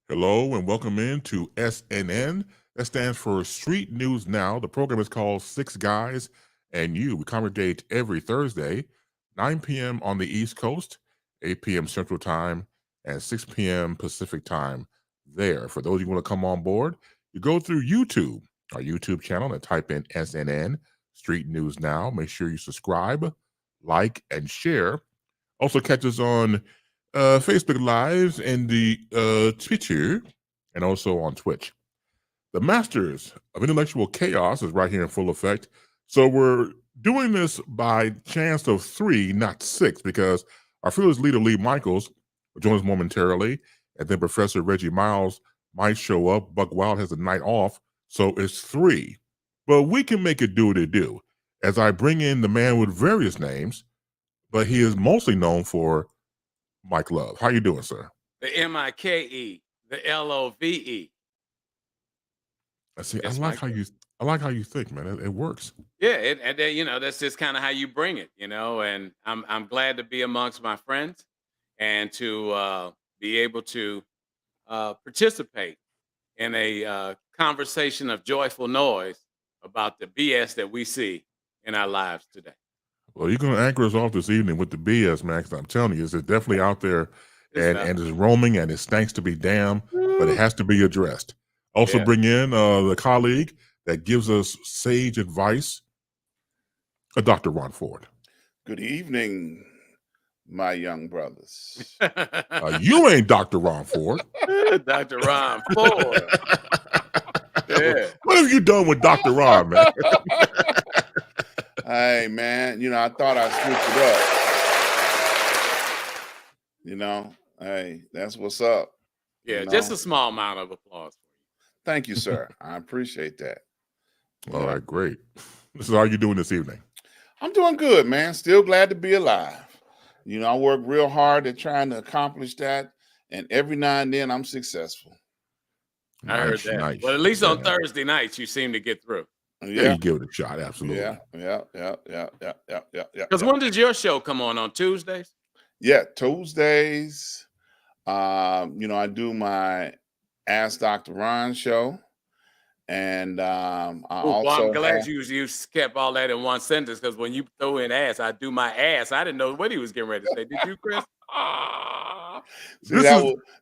Hello and welcome in to SNN. That stands for Street News Now. The program is called Six Guys and You. We congregate every Thursday, 9 p.m. on the East Coast, 8 p.m. Central Time, and 6 p.m. Pacific Time there. For those of you who want to come on board, you go through YouTube, our YouTube channel, and type in SNN, Street News Now. Make sure you subscribe, like, and share. Also catch us on Facebook Lives and the Twitter, and also on Twitch. The Masters of Intellectual Chaos is right here in full effect. So we're doing this by chance of 3, not 6, because our fearless leader, Lee Michaels, will join us momentarily, and then Professor Reggie Miles might show up. Buck Wild has a night off, so it's 3. But we can make it do what it do, as I bring in the man with various names, but he is mostly known for Mike Love. How you doing, sir? The M-I-K-E, the L-O-V-E. I see. I like how you think, man. It works. Yeah, and then, that's just kind of how you bring it, and I'm glad to be amongst my friends and to be able to participate in a conversation of joyful noise about the BS that we see in our lives today. Well, you're going to anchor us off this evening with the BS, man, because I'm telling you, it's definitely out there and it's roaming and it stinks to be damned, but it has to be addressed. Also bring in the colleague that gives us sage advice, Dr. Ron Ford. Good evening, my young brothers. You ain't Dr. Ron Ford. Dr. Ron Ford. Yeah. What have you done with Dr. Ron, man? Hey, man, I thought I'd switch it up. Hey, that's what's up. Yeah, just a small amount of applause for you. Thank you, sir. I appreciate that. All right, great. So how are you doing this evening? I'm doing good, man. Still glad to be alive. I work real hard at trying to accomplish that, and every now and then I'm successful. I heard that. Nice. Well, at least on Thursday nights, you seem to get through. Yeah, you give it a shot, absolutely. Yeah. Because when does your show come on Tuesdays? Yeah, Tuesdays. I do my Ask Dr. Ron show, and I'm glad you kept all that in one sentence, because when you throw in ass, I do my ass. I didn't know what he was getting ready to say. Did you, Chris? See,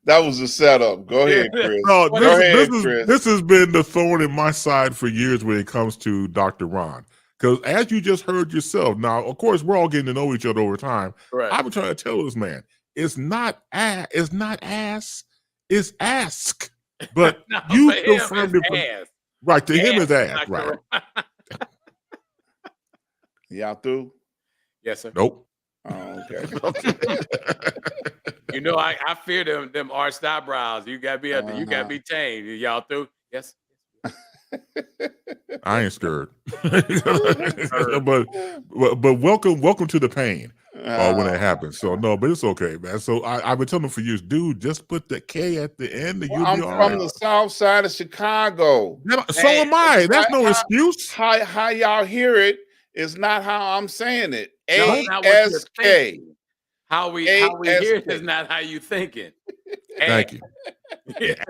that was a setup. Go ahead, Chris. No, this has been the thorn in my side for years when it comes to Dr. Ron. Because as you just heard yourself, now, of course, we're all getting to know each other over time. Right. I've been trying to tell this man, it's not ass, it's ask. But no, you confirmed it. Ass. Right, to him is ass, right. Y'all through? Yes, sir. Nope. Oh, okay. I fear them arched eyebrows. You gotta be you gotta be tamed. Y'all through? Yes. I ain't scared. but welcome to the pain when it happens. So no, but it's okay, man. So I've been telling them for years, dude, just put the K at the end and you'll be all right. I'm from the south side of Chicago. So am I. That's no excuse. How y'all hear it is not how I'm saying it. A-S-K. How we hear it is not how you thinking. Thank you. Yeah.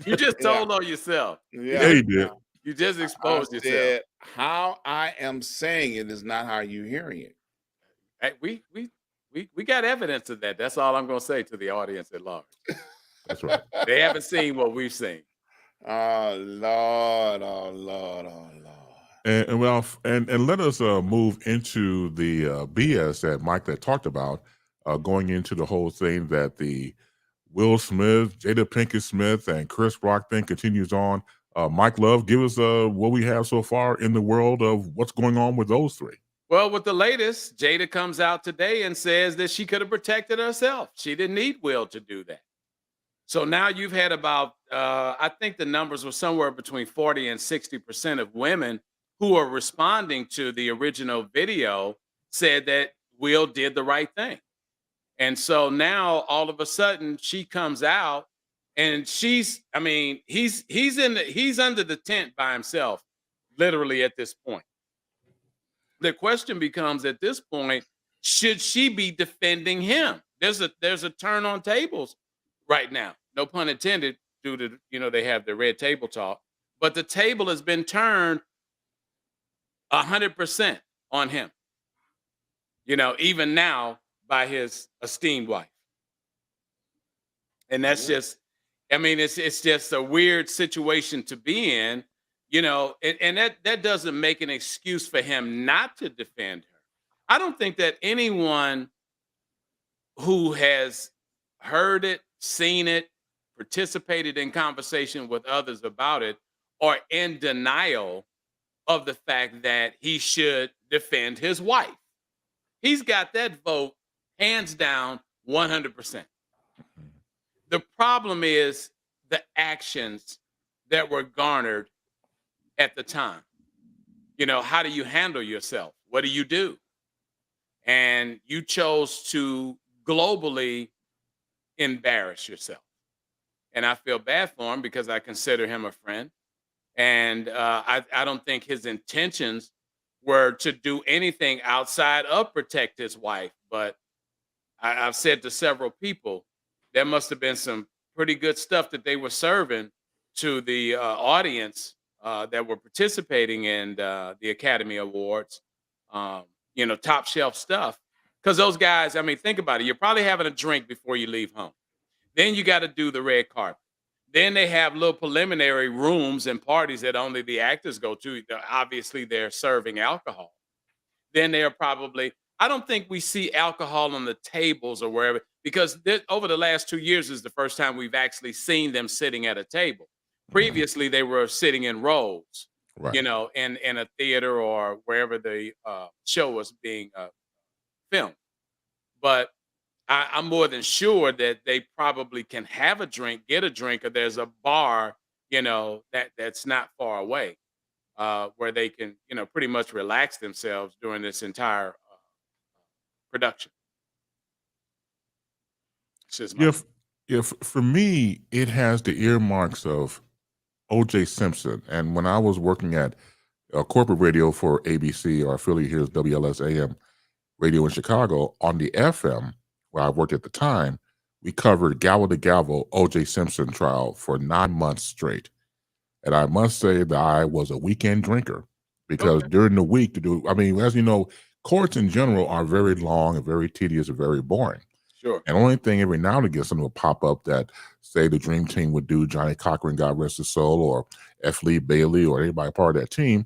You just told on yourself. Yeah, you did. You just exposed yourself. How I am saying it is not how you're hearing it. Hey, we got evidence of that. That's all I'm going to say to the audience at large. That's right. They haven't seen what we've seen. Oh Lord, oh Lord, oh Lord. And let us move into the BS that Mike that talked about, going into the whole thing that the Will Smith, Jada Pinkett Smith, and Chris Rock thing continues on. Mike Love, give us what we have so far in the world of what's going on with those three. Well, with the latest, Jada comes out today and says that she could have protected herself. She didn't need Will to do that. So now you've had about, I think the numbers were somewhere between 40 and 60% of women who are responding to the original video said that Will did the right thing. And so now all of a sudden she comes out and he's under the tent by himself, literally at this point. The question becomes at this point, should she be defending him? There's a turn on tables right now. No pun intended, due to, they have the red table talk. But the table has been turned 100% on him, even now by his esteemed wife. And that's just, I mean, it's just a weird situation to be in, and that doesn't make an excuse for him not to defend her. I don't think that anyone who has heard it, seen it, participated in conversation with others about it, are in denial of the fact that he should defend his wife. He's got that vote hands down 100%. The problem is the actions that were garnered at the time. How do you handle yourself? What do you do? And you chose to globally embarrass yourself. And I feel bad for him because I consider him a friend. And I don't think his intentions were to do anything outside of protect his wife. But I've said to several people, there must have been some pretty good stuff that they were serving to the audience that were participating in the Academy Awards, top shelf stuff. Because those guys, I mean, think about it. You're probably having a drink before you leave home. Then you got to do the red carpet. Then they have little preliminary rooms and parties that only the actors go to. Obviously, they're serving alcohol. Then they're probably, I don't think we see alcohol on the tables or wherever, because over the last 2 years is the first time we've actually seen them sitting at a table. Previously, they were sitting in rows, Right. in a theater or wherever the show was being filmed. But I'm more than sure that they probably can have a drink, get a drink, or there's a bar, that's not far away, where they can, pretty much relax themselves during this entire production. It's just my If for me, it has the earmarks of O.J. Simpson. And when I was working at corporate radio for ABC, our affiliate here is WLS-AM radio in Chicago, on the FM, where I worked at the time, we covered gavel to gavel O.J. Simpson trial for 9 months straight. And I must say that I was a weekend drinker because during the week as you know, courts in general are very long and very tedious and very boring. Sure. And only thing every now and again something will pop up that, say, the Dream Team would do, Johnny Cochran, God rest his soul, or F. Lee Bailey, or anybody part of that team,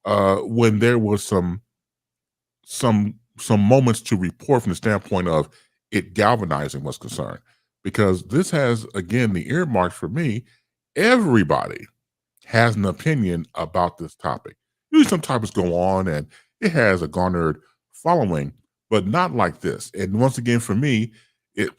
when there was some moments to report from the standpoint of it galvanizing was concerned. Because this has, again, the earmarks for me, everybody has an opinion about this topic. Usually some topics go on and it has a garnered following, but not like this. And once again, for me, it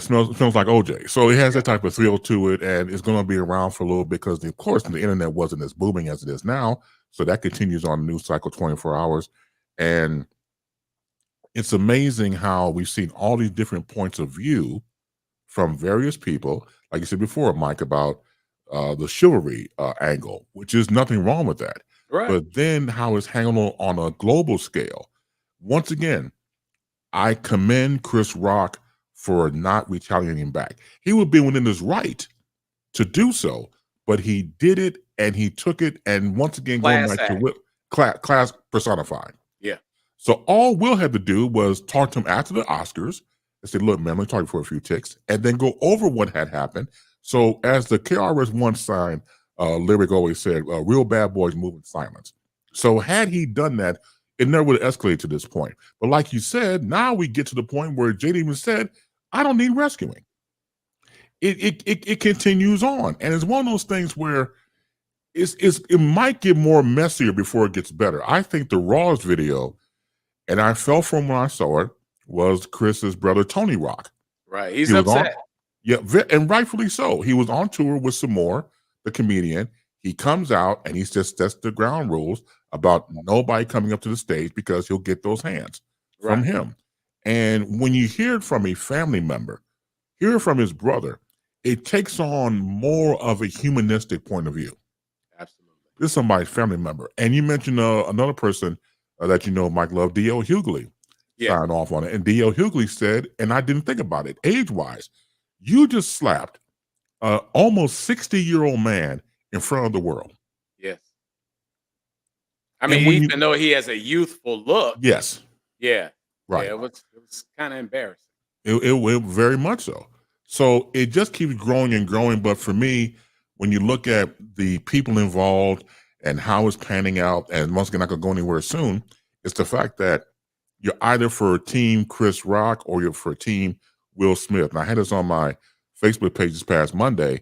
smells like OJ. So it has that type of thrill to it, and it's going to be around for a little bit because, of course, the internet wasn't as booming as it is now. So that continues on the news cycle 24 hours. And it's amazing how we've seen all these different points of view from various people, like you said before, Mike, about the chivalry angle, which is nothing wrong with that. Right. But then how it's handled on a global scale. Once again, I commend Chris Rock for not retaliating back. He would be within his right to do so, but he did it and he took it. And once again, going back to class personified. Yeah. So all Will had to do was talk to him after the Oscars and say, look, man, let me talk for a few ticks, and then go over what had happened. So as the KRS-One sign lyric always said, real bad boys move in silence. So had he done that, it never would have escalated to this point. But like you said, now we get to the point where Jada even said, I don't need rescuing. It continues on. And it's one of those things where it might get more messier before it gets better. I think the Raw's video, and I fell from when I saw it, was Chris's brother, Tony Rock. Right. He's upset. And rightfully so. He was on tour with some more, the comedian. He comes out and he just sets the ground rules about nobody coming up to the stage because he'll get those hands from him. And when you hear it from a family member, hear it from his brother, it takes on more of a humanistic point of view. Absolutely. This is somebody's family member. And you mentioned another person that you know, Mike Love, D.L. Hughley, signed off on it. And D.L. Hughley said, and I didn't think about it, age-wise, You just slapped a almost 60-year-old man in front of the world. Yes. I And mean, when you even though he has a youthful look, yes, yeah, yeah, right. it was kind of embarrassing. It very much so. So it just keeps growing and growing. But for me, when you look at the people involved and how it's panning out, and once again, not going to go anywhere soon, it's the fact that you're either for Team Chris Rock or you're for Team Will Smith. And I had this on my Facebook page this past Monday.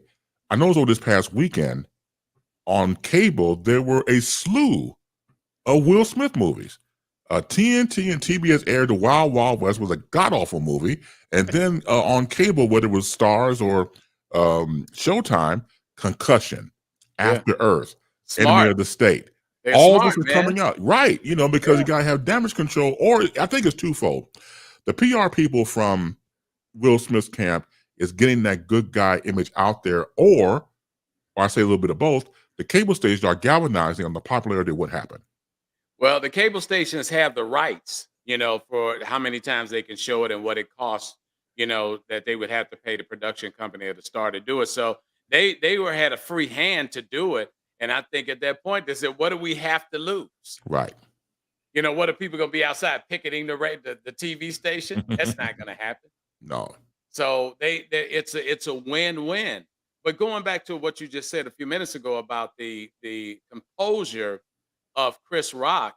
I noticed over this past weekend on cable, there were a slew of Will Smith movies. TNT and TBS aired The Wild Wild West, was a god awful movie, and then on cable, whether it was Stars or Showtime, Concussion, Yeah, After Earth, Enemy smart. of the State. They're All this smart, is man. coming out, right? You know, because you Yeah. gotta have damage control, or I think it's twofold. The PR people from Will Smith's camp is getting that good guy image out there, or I say a little bit of both. The cable stations are galvanizing on the popularity of what happened. Well, the cable stations have the rights, for how many times they can show it and what it costs, that they would have to pay the production company at the start to do it. So they were had a free hand to do it. And I think at that point they said, what do we have to lose? Right. What are people gonna be outside picketing the TV station? That's not gonna happen. No. So it's a win-win. But going back to what you just said a few minutes ago about the composure of Chris Rock,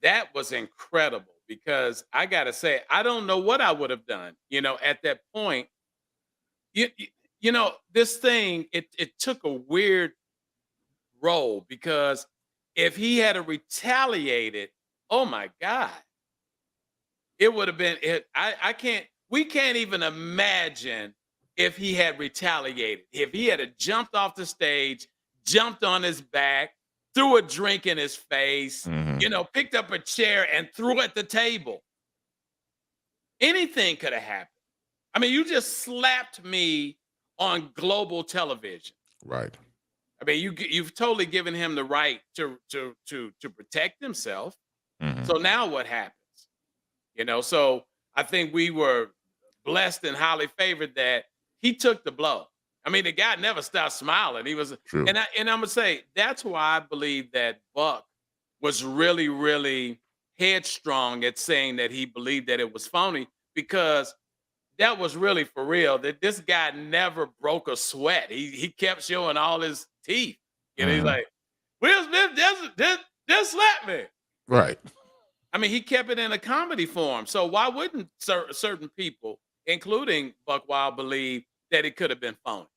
that was incredible because I gotta say, I don't know what I would have done, at that point. This thing, it took a weird role because if he had a retaliated, oh my God, it would have been it. I can't. We can't even imagine if he had retaliated. If he had a jumped off the stage, jumped on his back, threw a drink in his face, Mhm. picked up a chair and threw at the table. Anything could have happened. I mean, you just slapped me on global television. Right. I mean, you've totally given him the right to protect himself. Mhm. So now what happens? So I think we were blessed and highly favored that he took the blow. I mean, the guy never stopped smiling. He was, True. and I'm gonna say that's why I believe that Buck was really, really headstrong at saying that he believed that it was phony because that was really for real. That this guy never broke a sweat. He kept showing all his teeth. He's Mhm. like, Will Smith just slapped me. Right. I mean, he kept it in a comedy form. So why wouldn't certain people, including Buck Wild, believe that it could have been phony?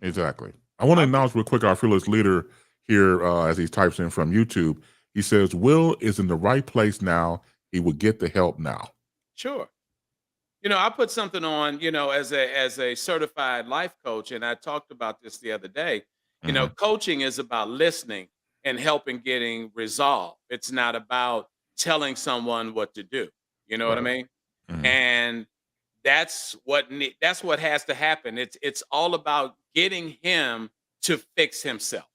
Exactly. I want to I announce real quick our fearless leader here as he types in from YouTube. He says, Will is in the right place now. He will get the help now. Sure. I put something on, as a certified life coach, and I talked about this the other day. Mhm. Coaching is about listening and helping getting resolve. It's not about telling someone what to do. You know what I Right. mean? Mhm. And that's what has to happen. It's all about getting him to fix himself.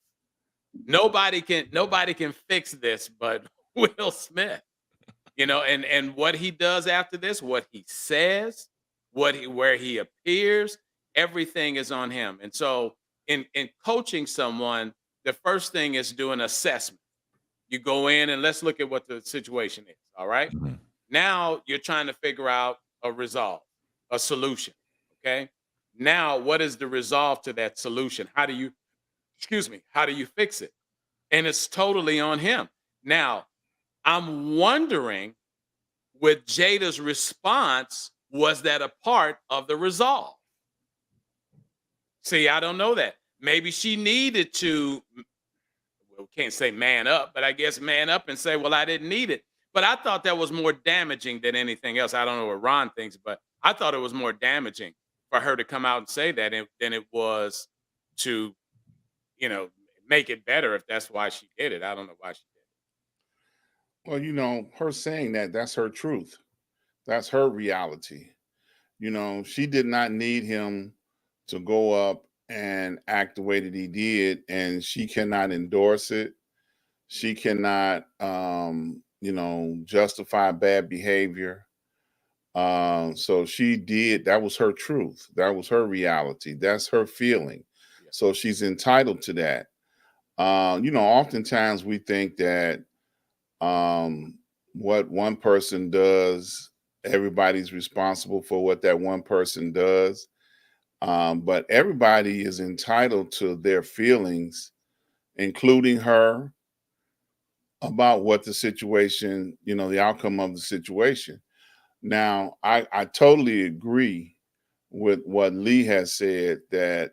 Nobody can fix this but Will Smith. And what he does after this, what he says, where he appears, everything is on him. And so in coaching someone, the first thing is do an assessment. You go in and let's look at what the situation is. All right. Mhm. Now you're trying to figure out a resolve, a solution. Okay. Now, what is the resolve to that solution? How do you fix it? And it's totally on him. Now, I'm wondering with Jada's response, was that a part of the resolve? See, I don't know that. Maybe she needed to, well, can't say man up, but I guess man up and say, well, I didn't need it. But I thought that was more damaging than anything else. I don't know what Ron thinks, but I thought it was more damaging for her to come out and say that than it was to, you know, make it better if that's why she did it. I don't know why she did Well, her saying that, that's her truth. That's her reality. She did not need him to go up and act the way that he did, and she cannot endorse it. She cannot, justify bad behavior. So she did, that was her truth. That was her reality. That's her feeling. Yeah. So she's entitled to that. Oftentimes we think that um, what one person does, everybody's responsible for what that one person does. But everybody is entitled to their feelings, including her, about what the situation, the outcome of the situation. Now, I totally agree with what Lee has said, that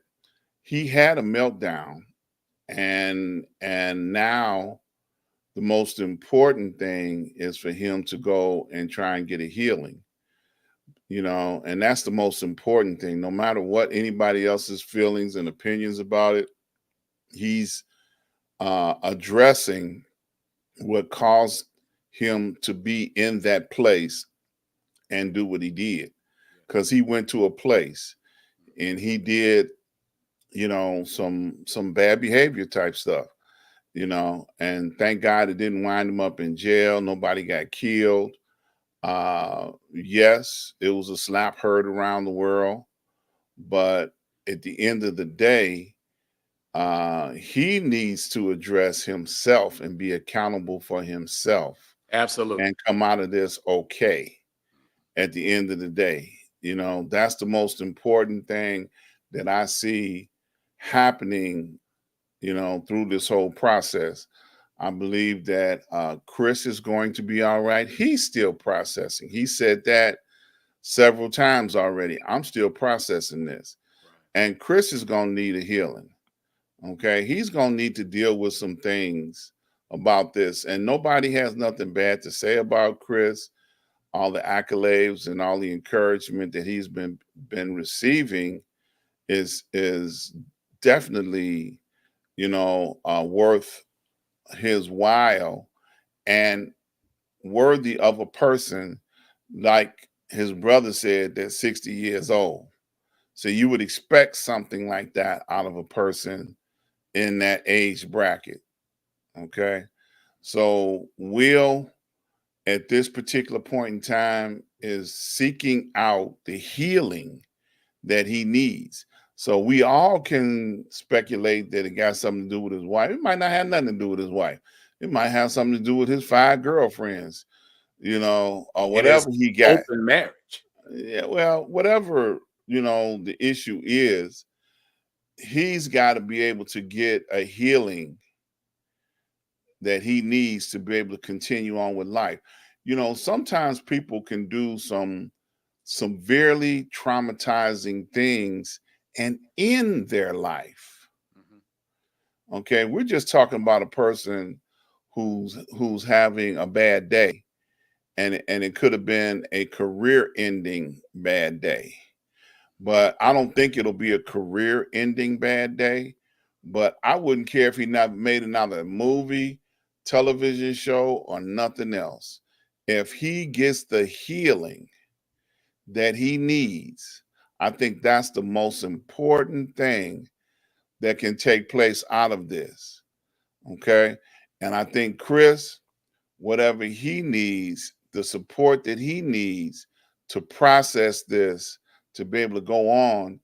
he had a meltdown, and now the most important thing is for him to go and try and get a healing, and that's the most important thing. No matter what anybody else's feelings and opinions about it, he's addressing what caused him to be in that place and do what he did, because he went to a place and he did, some bad behavior type stuff, and thank God it didn't wind him up in jail. Nobody got killed. Yes, it was a slap heard around the world, but at the end of the day, he needs to address himself and be accountable for himself Absolutely. and come out of this okay at the end of the day. That's the most important thing that I see happening, through this whole process. I believe that Chris is going to be all right. He's still processing. He said that several times already. I'm still processing this. Right. And Chris is going to need a healing. Okay. He's going to need to deal with some things about this. And nobody has nothing bad to say about Chris. All the accolades and all the encouragement that he's been receiving is definitely, worth his while and worthy of a person like his brother said, that's 60 years old. So you would expect something like that out of a person in that age bracket. Okay. So Will, at this particular point in time, is seeking out the healing that he needs. So we all can speculate that it got something to do with his wife. It might not have nothing to do with his wife. It might have something to do with his 5 girlfriends, or It is whatever he got. open marriage. Yeah, well, whatever, the issue is, he's got to be able to get a healing that he needs to be able to continue on with life. Sometimes people can do some severely traumatizing things and end their life. Mhm. Okay, we're just talking about a person who's having a bad day, and it could have been a career-ending bad day. But I don't think it'll be a career-ending bad day. But I wouldn't care if he not made another movie, television show, or nothing else. If he gets the healing that he needs, I think that's the most important thing that can take place out of this. Okay. And I think Chris, whatever he needs, the support that he needs to process this, to be able to go on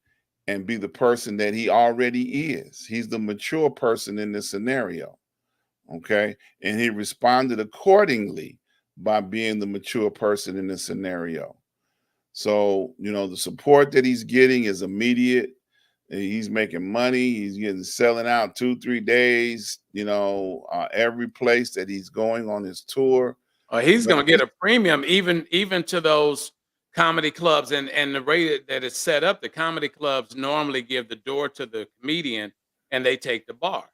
and be the person that he already is. He's the mature person in this scenario. Okay. And he responded accordingly by being the mature person in this scenario. So, the support that he's getting is immediate. And he's making money. He's getting selling out 2, 3 days, every place that he's going on his tour. He's But gonna get a premium even to those comedy clubs, and the way that it's set up, the comedy clubs normally give the door to the comedian and they take the bar.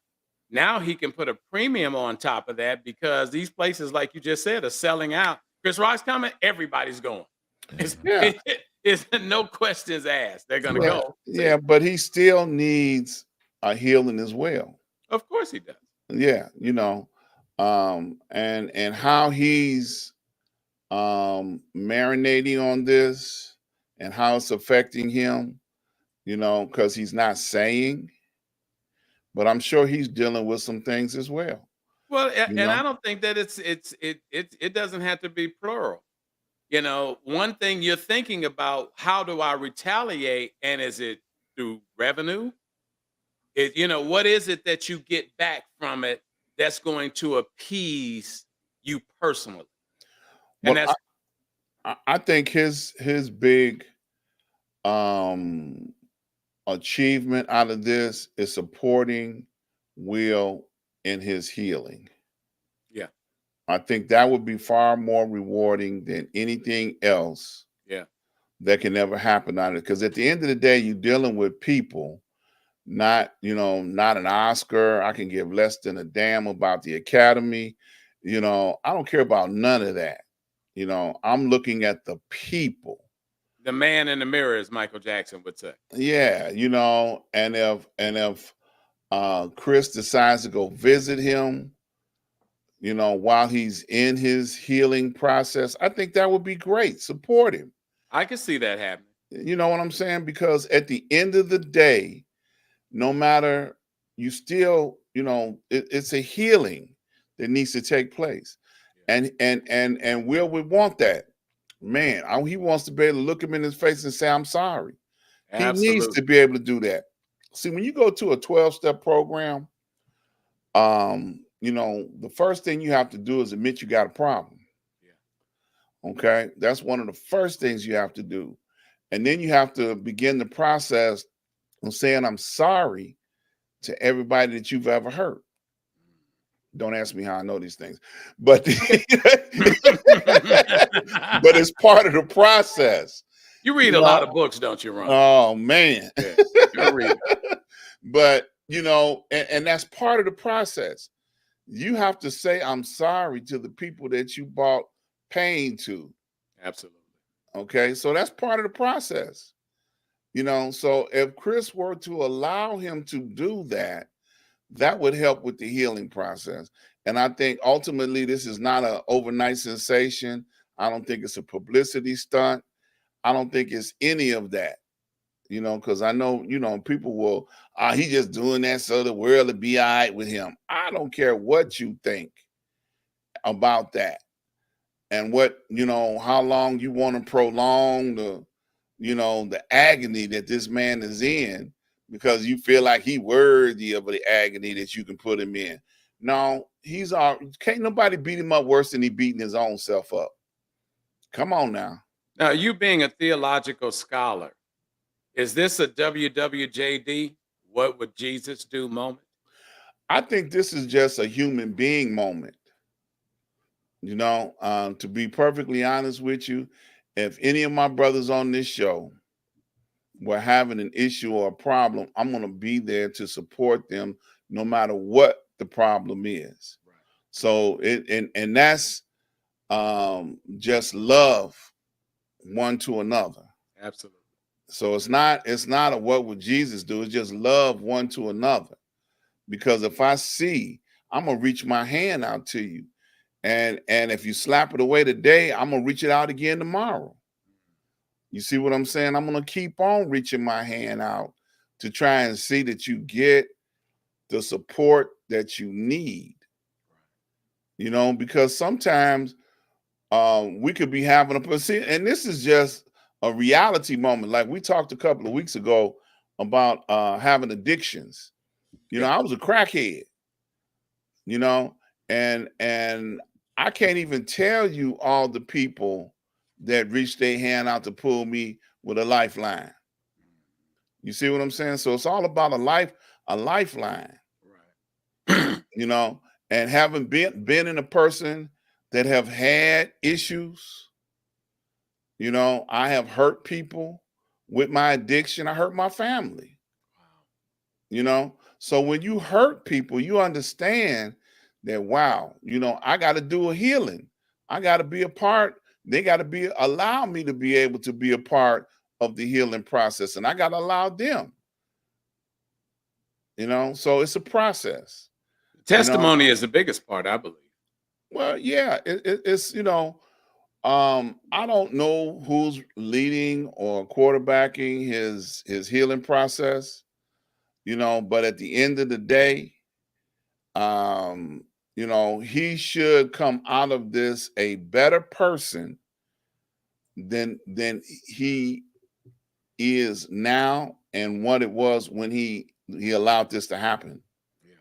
Now he can put a premium on top of that because these places, like you just said, are selling out. Chris Rock's coming, everybody's going. It's, Mhm. yeah, it's no questions asked. They're gonna yeah, Right. go. See, yeah, but he still needs a healing as well. of course he does. Yeah, and how he's marinating on this and how it's affecting him, because he's not saying, but I'm sure he's dealing with some things as well, Well, you and know. I don't think that it doesn't have to be plural. one thing you're thinking about, how do I retaliate? And is it through revenue? What is it that you get back from it that's going to appease you personally? And Well, that's I think his big um achievement out of this is supporting Will in his healing. yeah, I think that would be far more rewarding than anything else yeah, that can ever happen out of it. Because at the end of the day, you're dealing with people, not an Oscar. I can give less than a damn about the Academy. I don't care about none of that. I'm looking at the people. the man in the mirror, as Michael Jackson would say. Yeah, and if Chris decides to go visit him, while he's in his healing process, I think that would be great. Support him. I can see that happening. You know what I'm saying? Because at the end of the day, no matter, you still, it's a healing that needs to take place. Yeah, And Will would want that. Man, he wants to be able to look him in his face and say, I'm sorry. He needs absolutely. to be able to do that. See, when you go to a 12-step program, the first thing you have to do is admit you got a problem. Yeah, Okay. That's one of the first things you have to do. And then you have to begin the process of saying, I'm sorry to everybody that you've ever hurt. Don't ask me how I know these things, but but it's part of the process. you read You a lot know, of books, don't you, Ron? oh man. Yeah, you're a reader. But and that's part of the process. You have to say I'm sorry to the people that you brought pain to. Absolutely. Okay, so that's part of the process. So if Chris were to allow him to do that, that would help with the healing process. And I think ultimately this is not an overnight sensation. I don't think it's a publicity stunt. I don't think it's any of that. Because I know, people will, he just doing that so the world will be all right with him. I don't care what you think about that. And how long you want to prolong the agony that this man is in, because you feel like he worthy of the agony that you can put him in. No, can't nobody beat him up worse than he beating his own self up. Come on now. Now, you being a theological scholar, is this a WWJD? What would Jesus do moment? I think this is just a human being moment. To be perfectly honest with you, if any of my brothers on this show were having an issue or a problem, I'm going to be there to support them no matter what the problem is. Right. So and that's just love one to another. Absolutely. So it's not a what would Jesus do? It's just love one to another. Because if I see, I'm gonna reach my hand out to you. And if you slap it away today, I'm gonna reach it out again tomorrow. You see what I'm saying? I'm gonna keep on reaching my hand out to try and see that you get the support that you need. Because sometimes we could be having and this is just a reality moment. Like we talked a couple of weeks ago about having addictions. Yeah. I was a crackhead, and I can't even tell you all the people that reached their hand out to pull me with a lifeline. You see what I'm saying? So it's all about a lifeline, Right. and having been in a person that have had issues. I have hurt people with my addiction. I hurt my family. So when you hurt people, you understand that, wow, I got to do a healing. I got to be a part. They got to allow me to be able to be a part of the healing process. And I got to allow them, so it's a process. Testimony is the biggest part, I believe. Well, yeah, it's, I don't know who's leading or quarterbacking his healing process, but at the end of the day, he should come out of this a better person than he is now and what it was when he allowed this to happen. Yeah,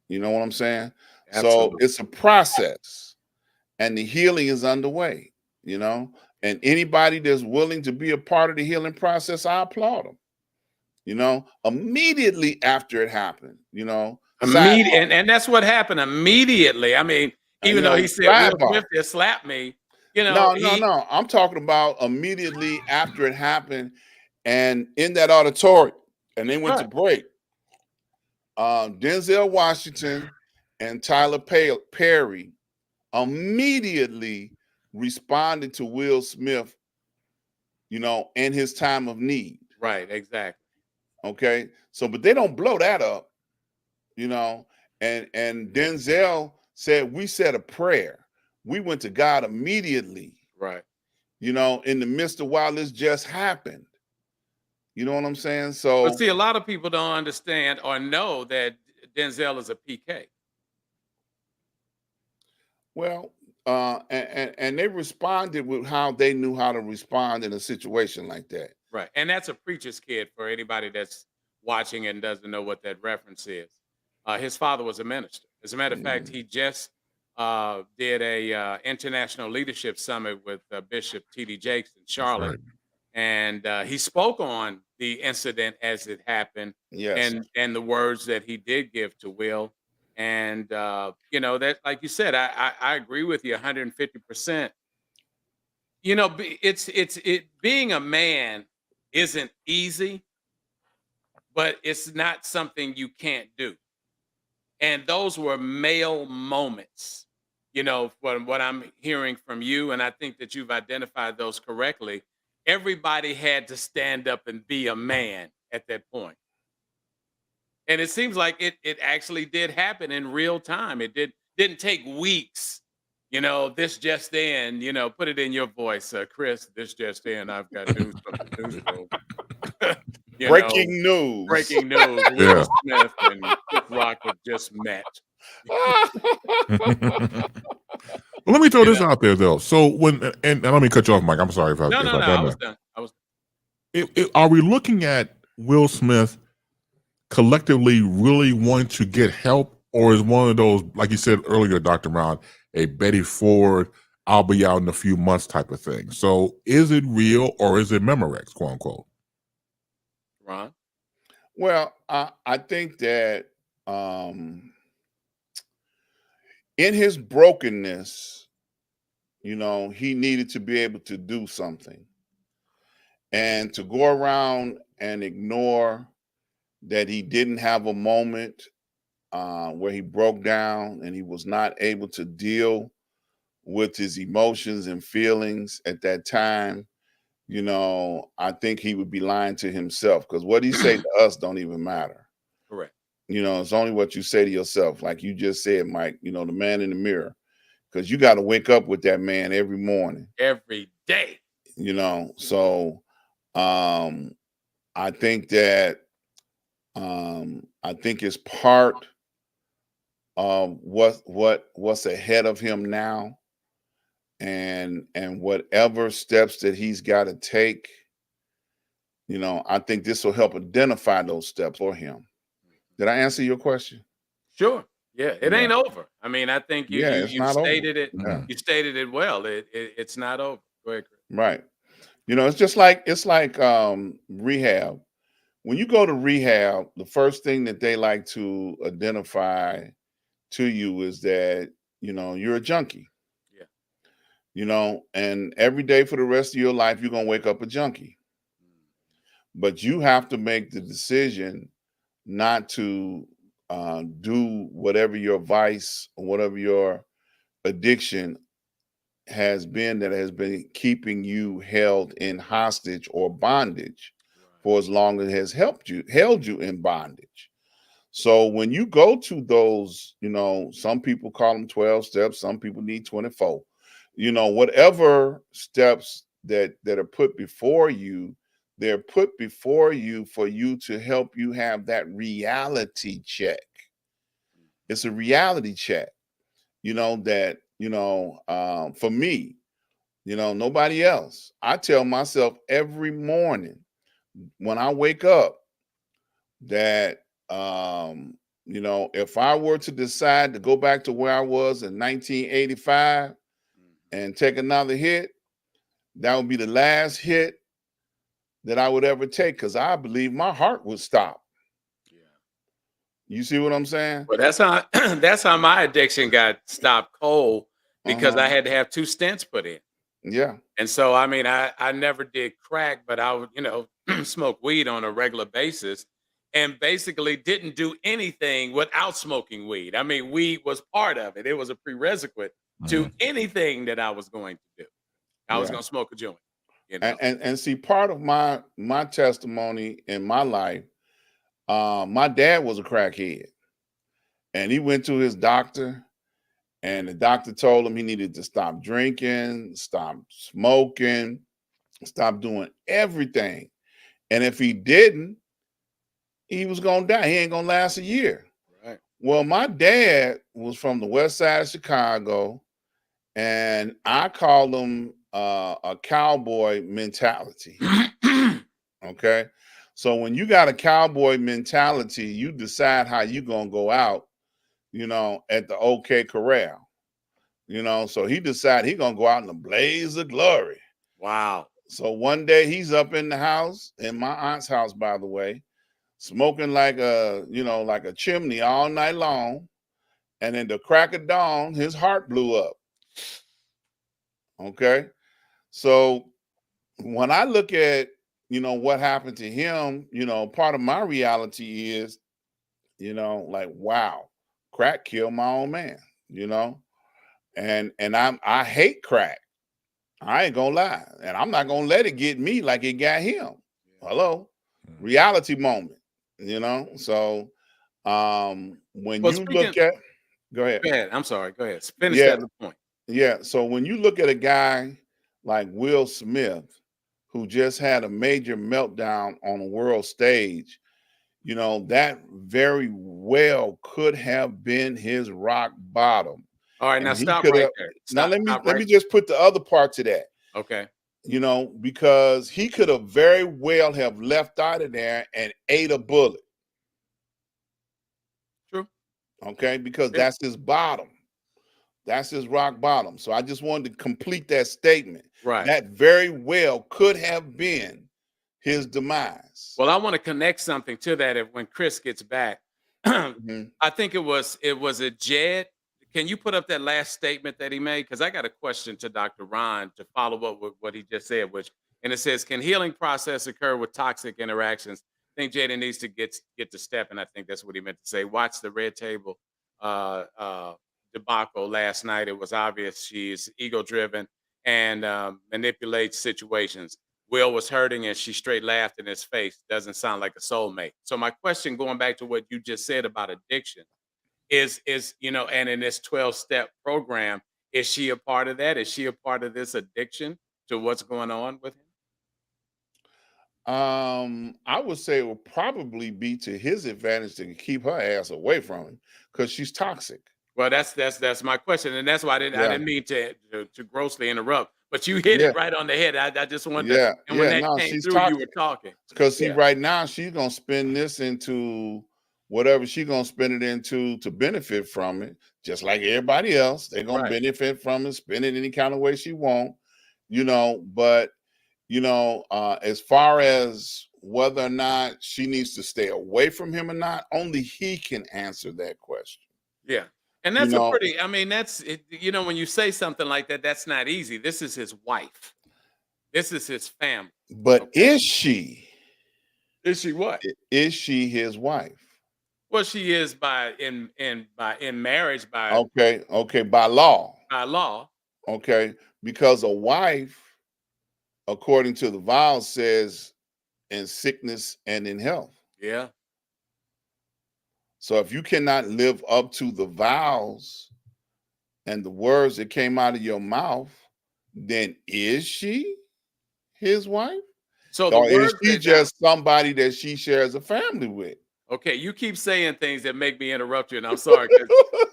You know what I'm saying? So absolutely. it's a process and the healing is underway, you know. And anybody that's willing to be a part of the healing process, I applaud them. You know, immediately after it happened, you know, side, And that's what happened immediately. I mean, even though he said Will sidebar. Smith just slapped me, No, no, he no. I'm talking about immediately after it happened and in that auditorium, and they went to right, break. Denzel Washington and Tyler Perry immediately responded to Will Smith, you know, in his time of need. right, exactly. Okay. So, but they don't blow that up, you know. And Denzel said, we said a prayer. We went to God immediately, Right. you know, in the midst of while this just happened. You know what I'm saying? But So, see, a lot of people don't understand or know that Denzel is a PK. well, and they responded with how they knew how to respond in a situation like that. Right. And that's a preacher's kid for anybody that's watching and doesn't know what that reference is. His father was a minister. As a matter of fact, Mm, he just did a international leadership summit with Bishop T.D. Jakes in That's Charlotte, right. and he spoke on the incident as it happened, yes. and the words that he did give to Will, and that, like you said, I agree with you 150%. It's being a man isn't easy, but it's not something you can't do. And those were male moments, from what I'm hearing from you. And I think that you've identified those correctly. Everybody had to stand up and be a man at that point. And it seems like it actually did happen in real time. It didn't take weeks. This just in, put it in your voice, Chris, this just in, I've got news from the newsroom. you know, Breaking news. breaking news, Will Yeah. Smith and Chris Rock have just met. Well, let me throw You this know. out there though. So and let me cut you off, Mike. I'm sorry No, if no, I no. done I was that. done. I was Are we looking at Will Smith collectively really want to get help, or is one of those, like you said earlier, Dr. Ron, a Betty Ford, I'll be out in a few months type of thing? So is it real or is it Memorex, quote unquote? Ron. Well, I think that um, in his brokenness, you know, he needed to be able to do something. And to go around and ignore that he didn't have a moment where he broke down and he was not able to deal with his emotions and feelings at that time, you know, I think he would be lying to himself because what he say to us don't even matter. Correct. You know, it's only what you say to yourself. Like you just said, Mike, you know, the man in the mirror, because you got to wake up with that man every morning, Every day. you know. So um, I think that I think it's part of what's ahead of him now and whatever steps that he's got to take, you know, I think this will help identify those steps for him. Did I answer your question? Sure. Yeah. It Yeah. ain't over. I mean, I think you Yeah, you it's you not over. stated it. Yeah. You stated it well. It's not over. Go ahead, Chris. Right. You know, it's like rehab. When you go to rehab, the first thing that they like to identify to you is that, you know, you're a junkie, Yeah. you know, and every day for the rest of your life, you're going to wake up a junkie. But you have to make the decision not to do whatever your vice or whatever your addiction has been that has been keeping you held in hostage or bondage Right. for as long as it has held you in bondage. So when you go to those, you know, some people call them 12 steps, some people need 24. You know, whatever steps that are put before you, they're put before you for you to help you have that reality check. It's a reality check, you know, that, you know, for me, Nobody else. I tell myself every morning when I wake up that if I were to decide to go back to where I was in 1985 and take another hit, that would be the last hit that I would ever take, because I believe my heart would stop. Yeah. You see what I'm saying? Well, that's how that's how my addiction got stopped cold, because Uh-huh. I had to have 2 stents put in. Yeah. And so, I mean, I never did crack, but I would, smoke weed on a regular basis, and basically didn't do anything without smoking weed. I mean, weed was part of it. It was a prerequisite to Mhm. anything that I was going to do. I was Yeah. going to smoke a joint, And see, part of my testimony in my life, my dad was a crackhead, and he went to his doctor, and the doctor told him he needed to stop drinking, stop smoking, stop doing everything. And if he didn't, he was gonna die. He ain't gonna last a year. Right. Well, my dad was from the west side of Chicago, and I call him a cowboy mentality. Okay. So when you got a cowboy mentality, you decide how you gonna go out, at the OK Corral. So he decided he gonna go out in a blaze of glory. Wow. So one day he's up in the house, in my aunt's house, by the way, smoking like a chimney all night long. And in the crack of dawn, his heart blew up. Okay. So when I look at, what happened to him, part of my reality is, like, wow, crack killed my own man, and I hate crack. I ain't gonna lie. And I'm not gonna let it get me like it got him. Hello. Mhm. Reality moment, So when Well, you look at go ahead. go ahead. I'm sorry. Go ahead. Finish Yeah, that point. yeah. So when you look at a guy like Will Smith, who just had a major meltdown on a world stage, that very well could have been his rock bottom. All right, now And he stop could right have there. now Stop. Stop let right me just put the other part to that, Okay. because he could have very well have left out of there and ate a bullet. True. Okay, because Yeah. that's his bottom. That's his rock bottom. So I just wanted to complete that statement. Right. That very well could have been his demise. Well, I want to connect something to that if when Chris gets back. Mhm. I think it was a Jed. Can you put up that last statement that he made? Because I got a question to Dr. Ron to follow up with what he just said, and it says, can healing process occur with toxic interactions? I think Jada needs to get to step, and I think that's what he meant to say. Watch the red table uh, uh, debacle last night. It was obvious she's ego driven and manipulates situations. Will was hurting and she straight laughed in his face. Doesn't sound like a soulmate. So my question, going back to what you just said about addiction, is and in this 12-step program, is she a part of that? Is she a part of this addiction to what's going on with him? I would say it would probably be to his advantage to keep her ass away from him, because she's toxic. Well, that's my question, and that's why I Yeah, didn't mean to grossly interrupt, but you hit yeah, it right on the head. I just wanted to, yeah, and when yeah. that No, came she's through, you were toxic. talking. Because see, Yeah, right now she's gonna spend this into whatever she's gonna spend it into to benefit from it, just like everybody else. They're gonna right. benefit from it, spend it any kind of way she want, But as far as whether or not she needs to stay away from him or not, only he can answer that question. Yeah. And You that's a know, pretty, I mean, that's it, when you say something like that, that's not easy. This is his wife. This is his family. but Okay. Is she what? is she his wife? Well, she is by in marriage Okay, okay, by law. by law. Okay, because a wife, according to the vows, says in sickness and in health. Yeah. So if you cannot live up to the vows and the words that came out of your mouth, then is she his wife? So the Or is words she that now, just somebody that she shares a family with? Okay, you keep saying things that make me interrupt you, and I'm sorry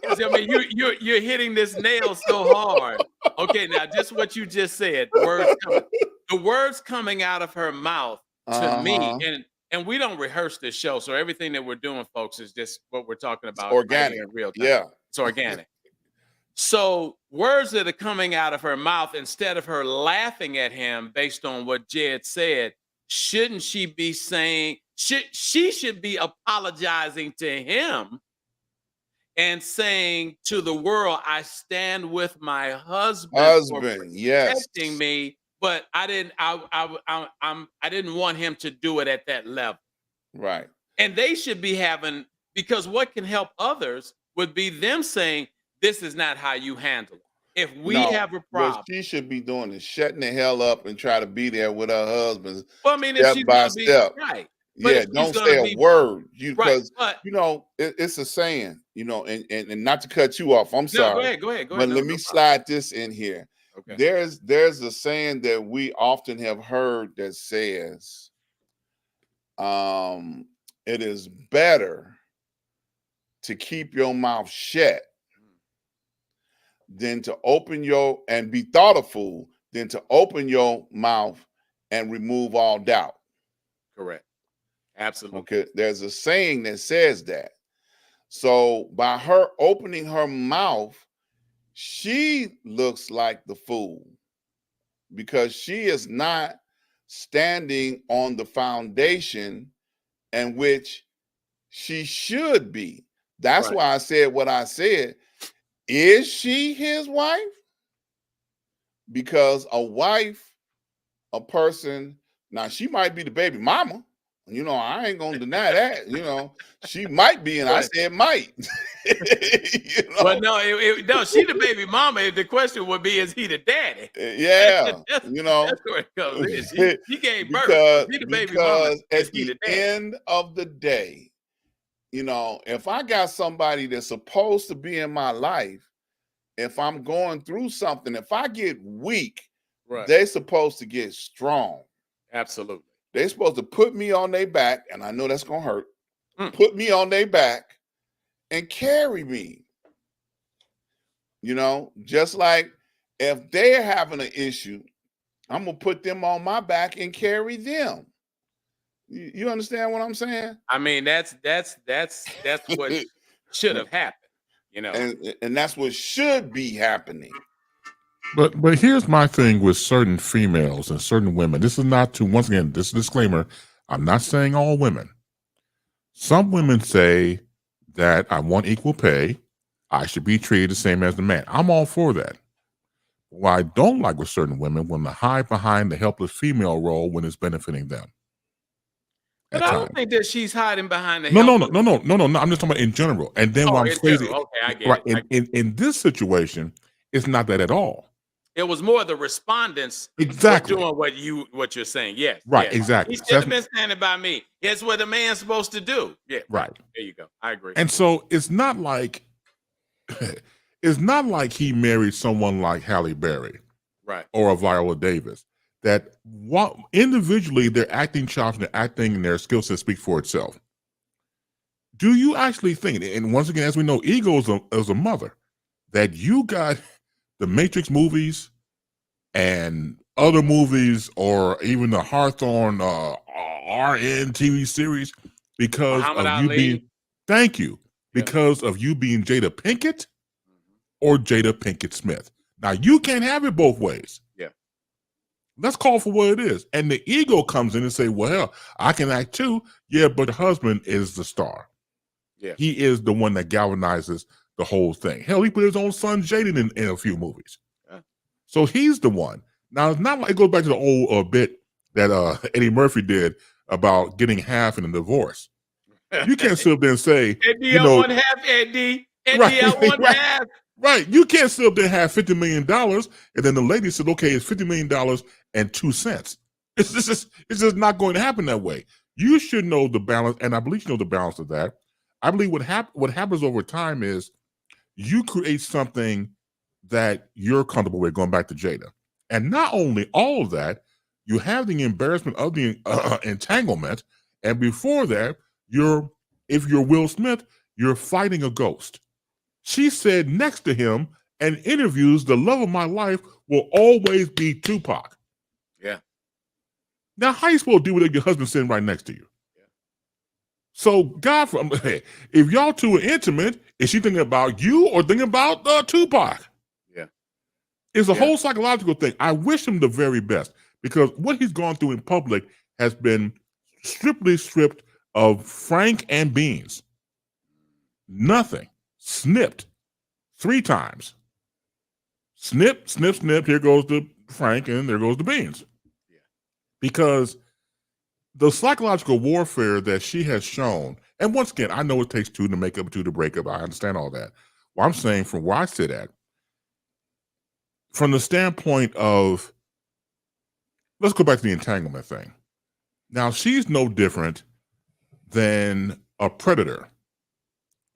because I mean you're hitting this nail so hard. Okay, now just what you just said, the words coming out of her mouth to me, Uh-huh. and we don't rehearse this show, so everything that we're doing, folks, is just what we're talking It's about right organic. here in real time. Yeah. It's organic. So words that are coming out of her mouth instead of her laughing at him based on what Jed said, shouldn't she be saying she should be apologizing to him and saying to the world, I stand with my husband for Husband. Yes. protecting me, but I didn't want him to do it at that level. Right. And they should be having, because what can help others would be them saying, this is not how you handle it. If we No, have a what problem, she should be doing is shutting the hell up and try to be there with her husband well, I mean, if step she's by gonna be step. right, but Yeah, if she's don't gonna say a be word. right, Because but it's a saying, and not to cut you off. I'm no, sorry, go ahead, but no, let no me problem. slide this in here. Okay, There's a saying that we often have heard that says, um, it is better to keep your mouth shut than to open your and be thought a fool than to open your mouth and remove all doubt. correct, absolutely, Okay, there's a saying that says that. So by her opening her mouth, she looks like the fool because she is not standing on the foundation in which she should be. That's right. why I said what I said. Is she his wife? Because a person, now she might be the baby mama. I ain't gonna deny that. She might be, and I Right. said might. you But know, no, she the baby mama. The question would be, is he the daddy? yeah, That's where it comes in. She gave birth. So because she the baby mama. because Is at he the the daddy? end of the day, if I got somebody that's supposed to be in my life, if I'm going through something, if I get weak, Right. they're supposed to get strong. Absolutely. They're supposed to put me on their back, and I know that's gonna hurt. Mm. Put me on their back and carry me. Just like if they're having an issue, I'm gonna put them on my back and carry them. You understand what I'm saying? I mean, that's what should have happened. and that's what should be happening. But here's my thing with certain females and certain women. This is not to, once again, this disclaimer, I'm not saying all women. Some women say that I want equal pay. I should be treated the same as the man. I'm all for that. What I don't like with certain women when they hide behind the helpless female role when it's benefiting them. But At I don't times. think that she's hiding behind the No. help. I'm just talking about in general. And then Oh, what I'm in saying, general. Okay, I get right, it. in this situation, it's not that at all. It was more the respondents were Exactly. doing what you're saying. Yes. Right, Yes. exactly. He So should have been standing by me. It's what a man's supposed to do. Yeah. Right. There you go. I agree. And so it's not like he married someone like Halle Berry Right. or a Viola Davis. That individually their acting chops and their acting and their skill set speak for itself. Do you actually think, and once again, as we know, ego is a mother, that you got the Matrix movies and other movies, or even the Hawthorne RN TV series, because Muhammad of you Ali. being, thank you, Yeah. because of you being Jada Pinkett or Jada Pinkett Smith. Now, you can't have it both ways. Yeah. Let's call for what it is. And the ego comes in and say, well, I can act too. Yeah, but the husband is the star. Yeah. He is the one that galvanizes the whole thing. Hell, he put his own son Jaden in a few movies. Yeah. So he's the one. Now, it's not like, it goes back to the old bit that Eddie Murphy did about getting half in a divorce. You can't sit up there and say, Eddie, I want half, Eddie. Eddie, I want half. Right. You can't sit up there and have $50 million, and then the lady said, okay, it's $50 million and 2 cents. It's just not going to happen that way. You should know the balance, and I believe you know the balance of that. I believe what happens over time is you create something that you're comfortable with, going back to Jada. And not only all of that, you have the embarrassment of the entanglement. And before that, you're if you're Will Smith, you're fighting a ghost. She said next to him in interviews, the love of my life will always be Tupac. Yeah. Now, how you supposed to do with your husband sitting right next to you? Yeah. So, God, if y'all two are intimate, is she thinking about you or thinking about Tupac? Yeah. It's a Yeah. whole psychological thing. I wish him the very best because what he's gone through in public has been strictly stripped of Frank and beans. Nothing. Snipped 3 times. Snip, snip, snip. Here goes the Frank and there goes the beans. Yeah. Because the psychological warfare that she has shown, and once again, I know it takes 2 to make up, 2 to break up. I understand all that. Well, I'm saying from where I sit at, from the standpoint of, let's go back to the entanglement thing. Now, she's no different than a predator.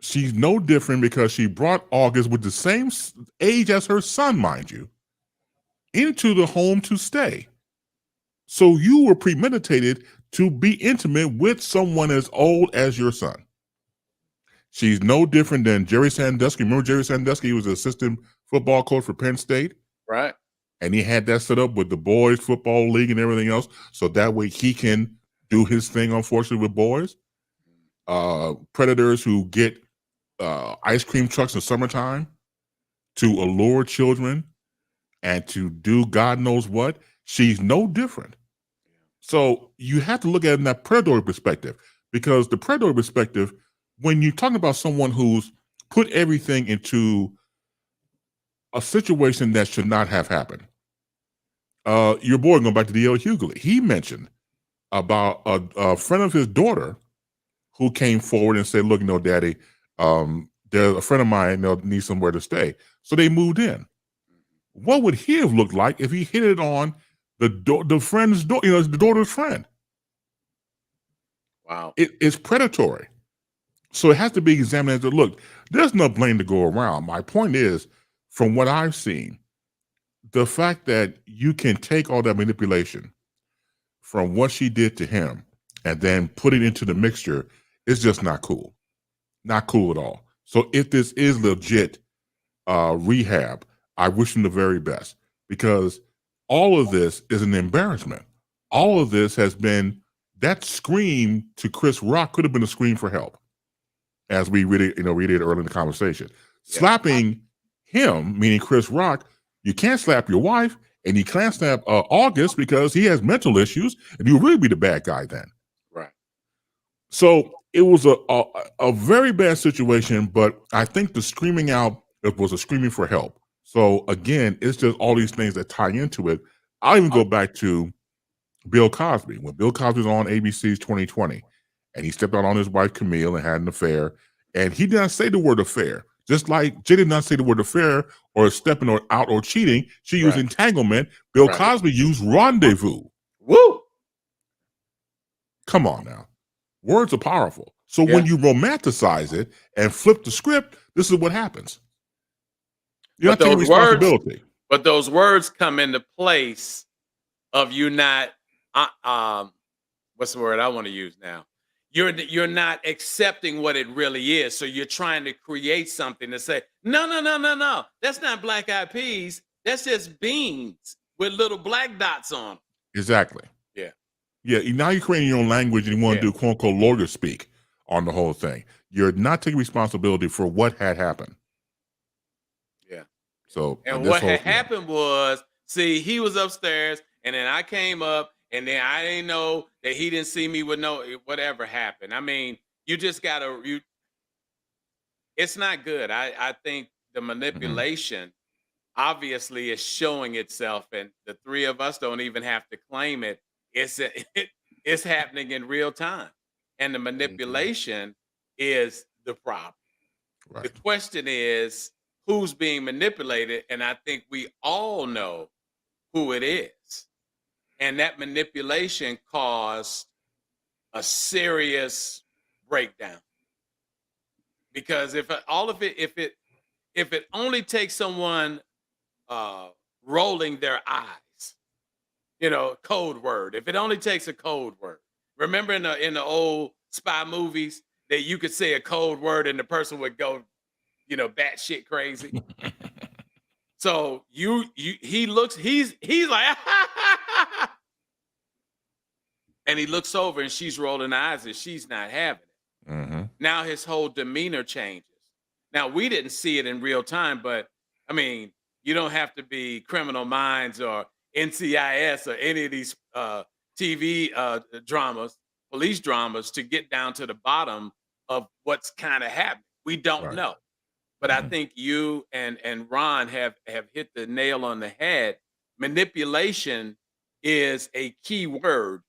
She's no different because she brought August, with the same age as her son, mind you, into the home to stay. So you were premeditated to be intimate with someone as old as your son. She's no different than Jerry Sandusky. Remember Jerry Sandusky? He was an assistant football coach for Penn State. Right. And he had that set up with the boys football league and everything else. So that way he can do his thing, unfortunately, with boys. Predators who get ice cream trucks in summertime to allure children and to do God knows what. She's no different. So you have to look at it in that predatory perspective, because the predatory perspective, when you're talking about someone who's put everything into a situation that should not have happened. Your boy, going back to D.L. Hughley, he mentioned about a friend of his daughter who came forward and said, look, Daddy, there's a friend of mine that needs somewhere to stay. So they moved in. What would he have looked like if he hit it on the friend's daughter, the daughter's friend? Wow. It's predatory. So it has to be examined as, look, there's no blame to go around. My point is, from what I've seen, the fact that you can take all that manipulation from what she did to him and then put it into the mixture is just not cool. Not cool at all. So if this is legit rehab, I wish him the very best, because all of this is an embarrassment. All of this has been, that scream to Chris Rock could have been a scream for help, as we read it earlier in the conversation. Yeah. Slapping him, meaning Chris Rock, you can't slap your wife, and you can't slap August because he has mental issues, and you really be the bad guy then. Right. So it was a very bad situation, but I think the screaming out, it was a screaming for help. So again, it's just all these things that tie into it. I'll even go back to Bill Cosby. When Bill Cosby was on ABC's 2020, and he stepped out on his wife Camille and had an affair, and he did not say the word affair. Just like Jada did not say the word affair or stepping out or cheating, she used entanglement. Bill Cosby used rendezvous. Woo! Come on now. Words are powerful. So when you romanticize it and flip the script, this is what happens. You're not taking responsibility. But those words come into place of you not, what's the word I want to use now? You're not accepting what it really is. So you're trying to create something to say, no. That's not black eyed peas. That's just beans with little black dots on them. Exactly. Yeah. Yeah. Now you're creating your own language and you want to do quote unquote lawyer speak on the whole thing. You're not taking responsibility for what had happened. Yeah. So and what had happened was, see, he was upstairs and then I came up. And then I didn't know that he didn't see me with whatever happened. I mean, you just gotta, it's not good. I think the manipulation obviously is showing itself, and the 3 of us don't even have to claim it. It's happening in real time. And the manipulation is the problem. Right. The question is, who's being manipulated? And I think we all know who it is. And that manipulation caused a serious breakdown. Because if it only takes someone rolling their eyes, code word. If it only takes a code word. Remember in the old spy movies, that you could say a cold word and the person would go, batshit crazy. So he looks, he's like, and he looks over and she's rolling eyes and she's not having it. Mm-hmm. Now his whole demeanor changes. Now we didn't see it in real time, but I mean, you don't have to be Criminal Minds or NCIS or any of these TV dramas, police dramas, to get down to the bottom of what's kind of happening. We don't Right. know. But I Mhm. think you and Ron have hit the nail on the head. Manipulation is a key word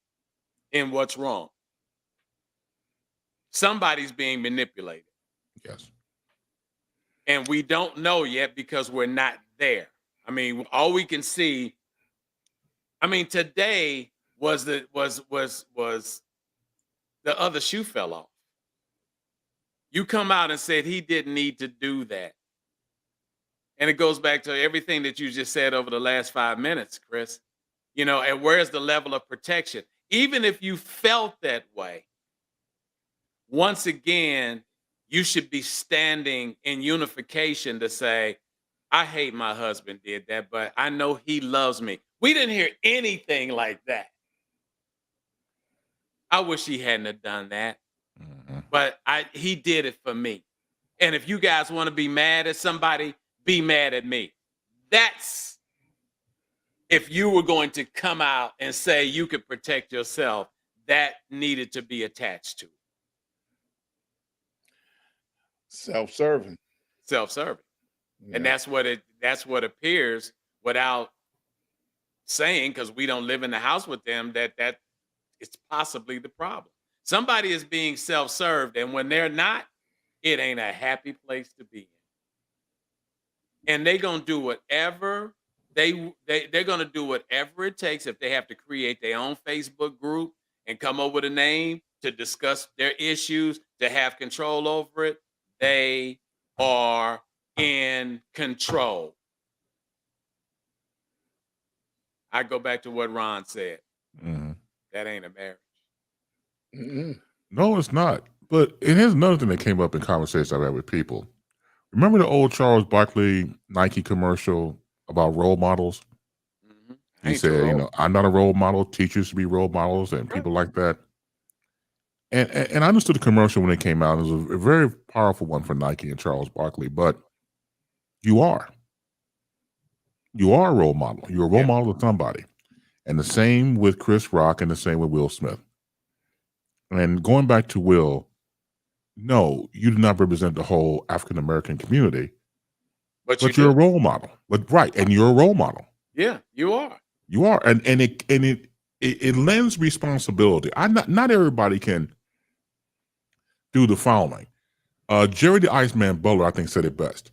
in what's wrong. Somebody's being manipulated, Yes. and we don't know yet because we're not there. I mean, all we can see. I mean, today was the other shoe fell off. You come out and said he didn't need to do that. And it goes back to everything that you just said over the last 5 minutes, Chris. And where's the level of protection? Even if you felt that way, once again, you should be standing in unification to say, I hate my husband did that, but I know he loves me. We didn't hear anything like that. I wish he hadn't have done that, Mm-hmm. but he did it for me. And if you guys want to be mad at somebody, be mad at me. That's if you were going to come out and say you could protect yourself, that needed to be attached to Self-serving. self-serving. Yeah. And that's what appears without saying, because we don't live in the house with them, that it's possibly the problem. Somebody is being self-served, and when they're not, it ain't a happy place to be in. And they're gonna do whatever they're gonna do whatever it takes. If they have to create their own Facebook group and come up with a name to discuss their issues, to have control over it, they are in control. I go back to what Ron said. Mm-hmm. That ain't a marriage. Mm-mm. No, it's not. But it is another thing that came up in conversations I've had with people. Remember the old Charles Barkley Nike commercial about role models? Mhm. He Ain't the said, role. I'm not a role model. Teachers should be role models and Right. people like that. And I understood the commercial when it came out. It was a very powerful one for Nike and Charles Barkley. But you are. You are a role model. You're a role Yeah. model to somebody. And the same with Chris Rock and the same with Will Smith. And going back to Will, no, you do not represent the whole African American community, But but you you're a do. role model. But right, and you're a role model. Yeah, you are. You are, and it lends responsibility. Not everybody can do the following. Jerry the Iceman Butler, I think, said it best.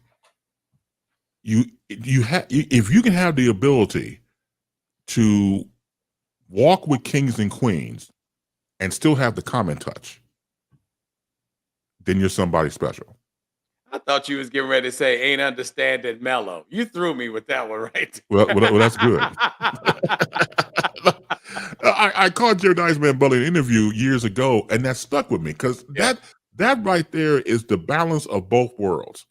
If you can have the ability to walk with kings and queens and still have the common touch, then you're somebody special. I thought you was getting ready to say ain't understanding mellow. You threw me with that one right Well, that's good. I called Jerry the Iceman Butler in an interview years ago, and that stuck with me because Yeah. that right there is the balance of both worlds.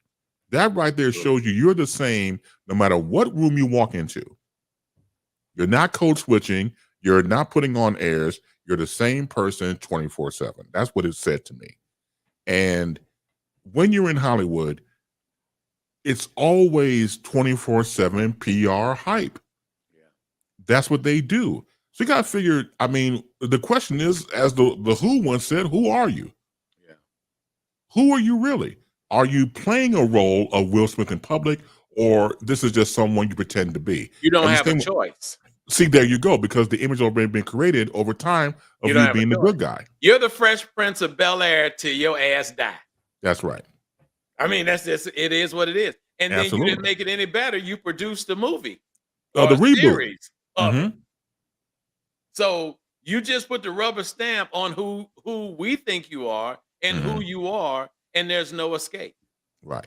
That right there shows you're the same no matter what room you walk into. You're not code switching. You're not putting on airs. You're the same person 24/7. That's what it said to me. And when you're in Hollywood, it's always 24/7 PR hype. Yeah. That's what they do. So you got to figure, I mean, the question is, as the Who once said, who are you? Yeah. Who are you really? Are you playing a role of Will Smith in public, or this is just someone you pretend to be? You don't And the have a same- choice. See, there you go, because the image already been created over time of You don't you have a being the choice. good guy. You're the Fresh Prince of Bel-Air till your ass die. That's right. I mean, that's just, it is what it is. And then you Absolutely. didn't make it any better. You produced the movie The or a reboot. series of it. Mhm. So you just put the rubber stamp on who we think you are and who you are, and there's no escape. Right.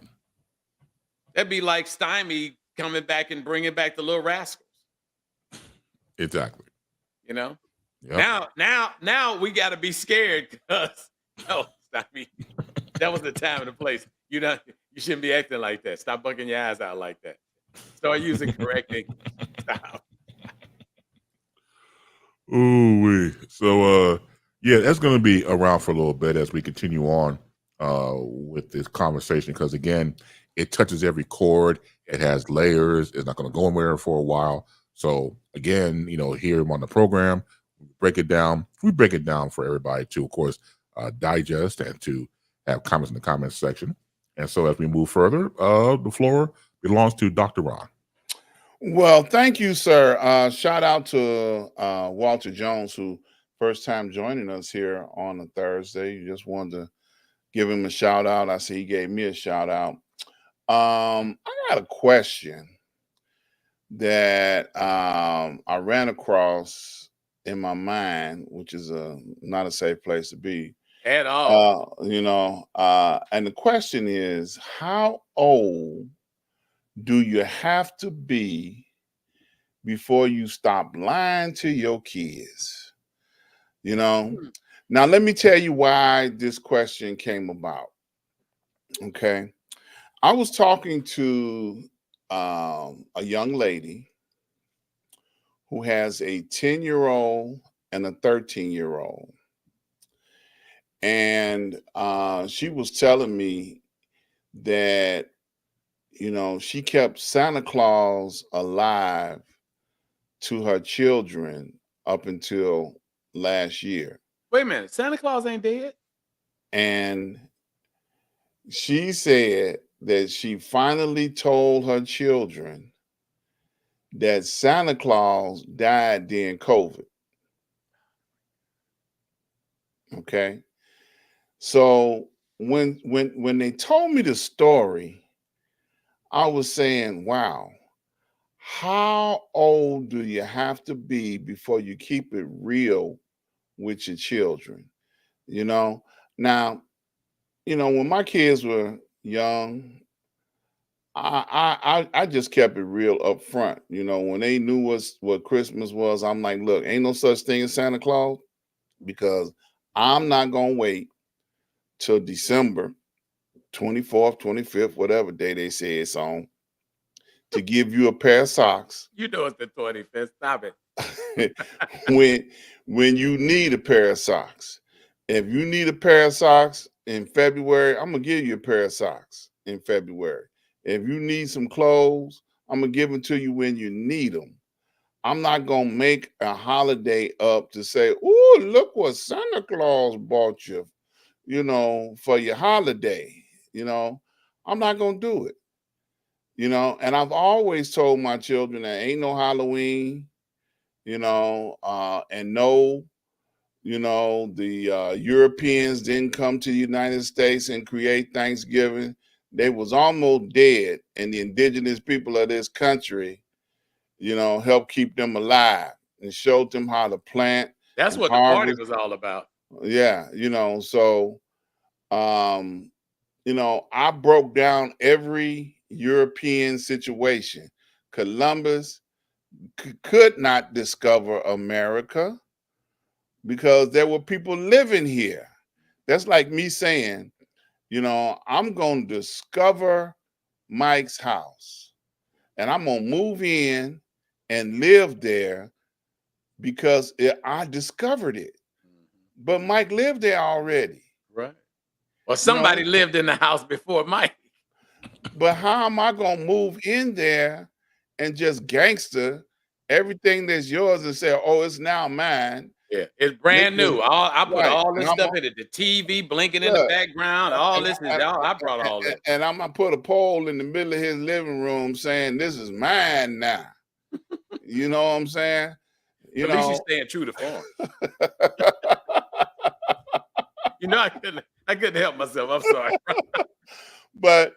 That'd be like Stymie coming back and bringing back the Little Rascals. Exactly. You know. Yep. Now we got to be scared because no, Stymie. time and a place. You shouldn't be acting like that. Stop bugging your eyes out like that. Start using correct English. Stop. Ooh, so yeah, that's going to be around for a little bit as we continue on with this conversation because again, it touches every chord. It has layers. It's not going to go anywhere for a while. So again, here on the program, we break it down. We break it down for everybody to, of course, digest and to have comments in the comments section. And so as we move further, the floor belongs to Dr. Ron. Well, thank you, sir. Shout out to Walter Jones, who first time joining us here on a Thursday. You just wanted to give him a shout out. I see he gave me a shout out. I got a question that I ran across in my mind, which is not a safe place to be. At all. And the question is, how old do you have to be before you stop lying to your kids? Now let me tell you why this question came about. Okay. I was talking to a young lady who has a 10-year-old and a 13-year-old. And she was telling me that, she kept Santa Claus alive to her children up until last year. Wait a minute. Santa Claus ain't dead? And she said that she finally told her children that Santa Claus died during COVID. Okay. So when they told me the story, I was saying, wow, how old do you have to be before you keep it real with your children? Now, when my kids were young, I just kept it real up front. When they knew what Christmas was, I'm like, look, ain't no such thing as Santa Claus, because I'm not gonna wait till December 24th, 25th, whatever day they say it's on, to give you a pair of socks. You know it's the 25th. Stop it. when you need a pair of socks. If you need a pair of socks in February, I'm gonna give you a pair of socks in February. If you need some clothes, I'm gonna give them to you when you need them. I'm not gonna make a holiday up to say, "Oh, look what Santa Claus bought you," for your holiday. I'm not gonna do it. And I've always told my children there ain't no Halloween, and no, the Europeans didn't come to the United States and create Thanksgiving. They was almost dead, and the indigenous people of this country, helped keep them alive and showed them how to plant That's and what the party harvest. was all about. Yeah, so I broke down every European situation. Columbus could not discover America because there were people living here. That's like me saying, I'm going to discover Mike's house and I'm going to move in and live there because I discovered it. But Mike lived there already. Right. Well, somebody lived in the house before Mike. But how am I going to move in there and just gangster everything that's yours and say, oh, it's now mine? Yeah, it's brand new. I put Right. all this And stuff in it. The TV blinking in the look, background. All and this is all. I brought all this. and I'm gonna put a pole in the middle of his living room saying, "This is mine now." You know what I'm saying? At least you're staying true to form. I couldn't help myself. I'm sorry. but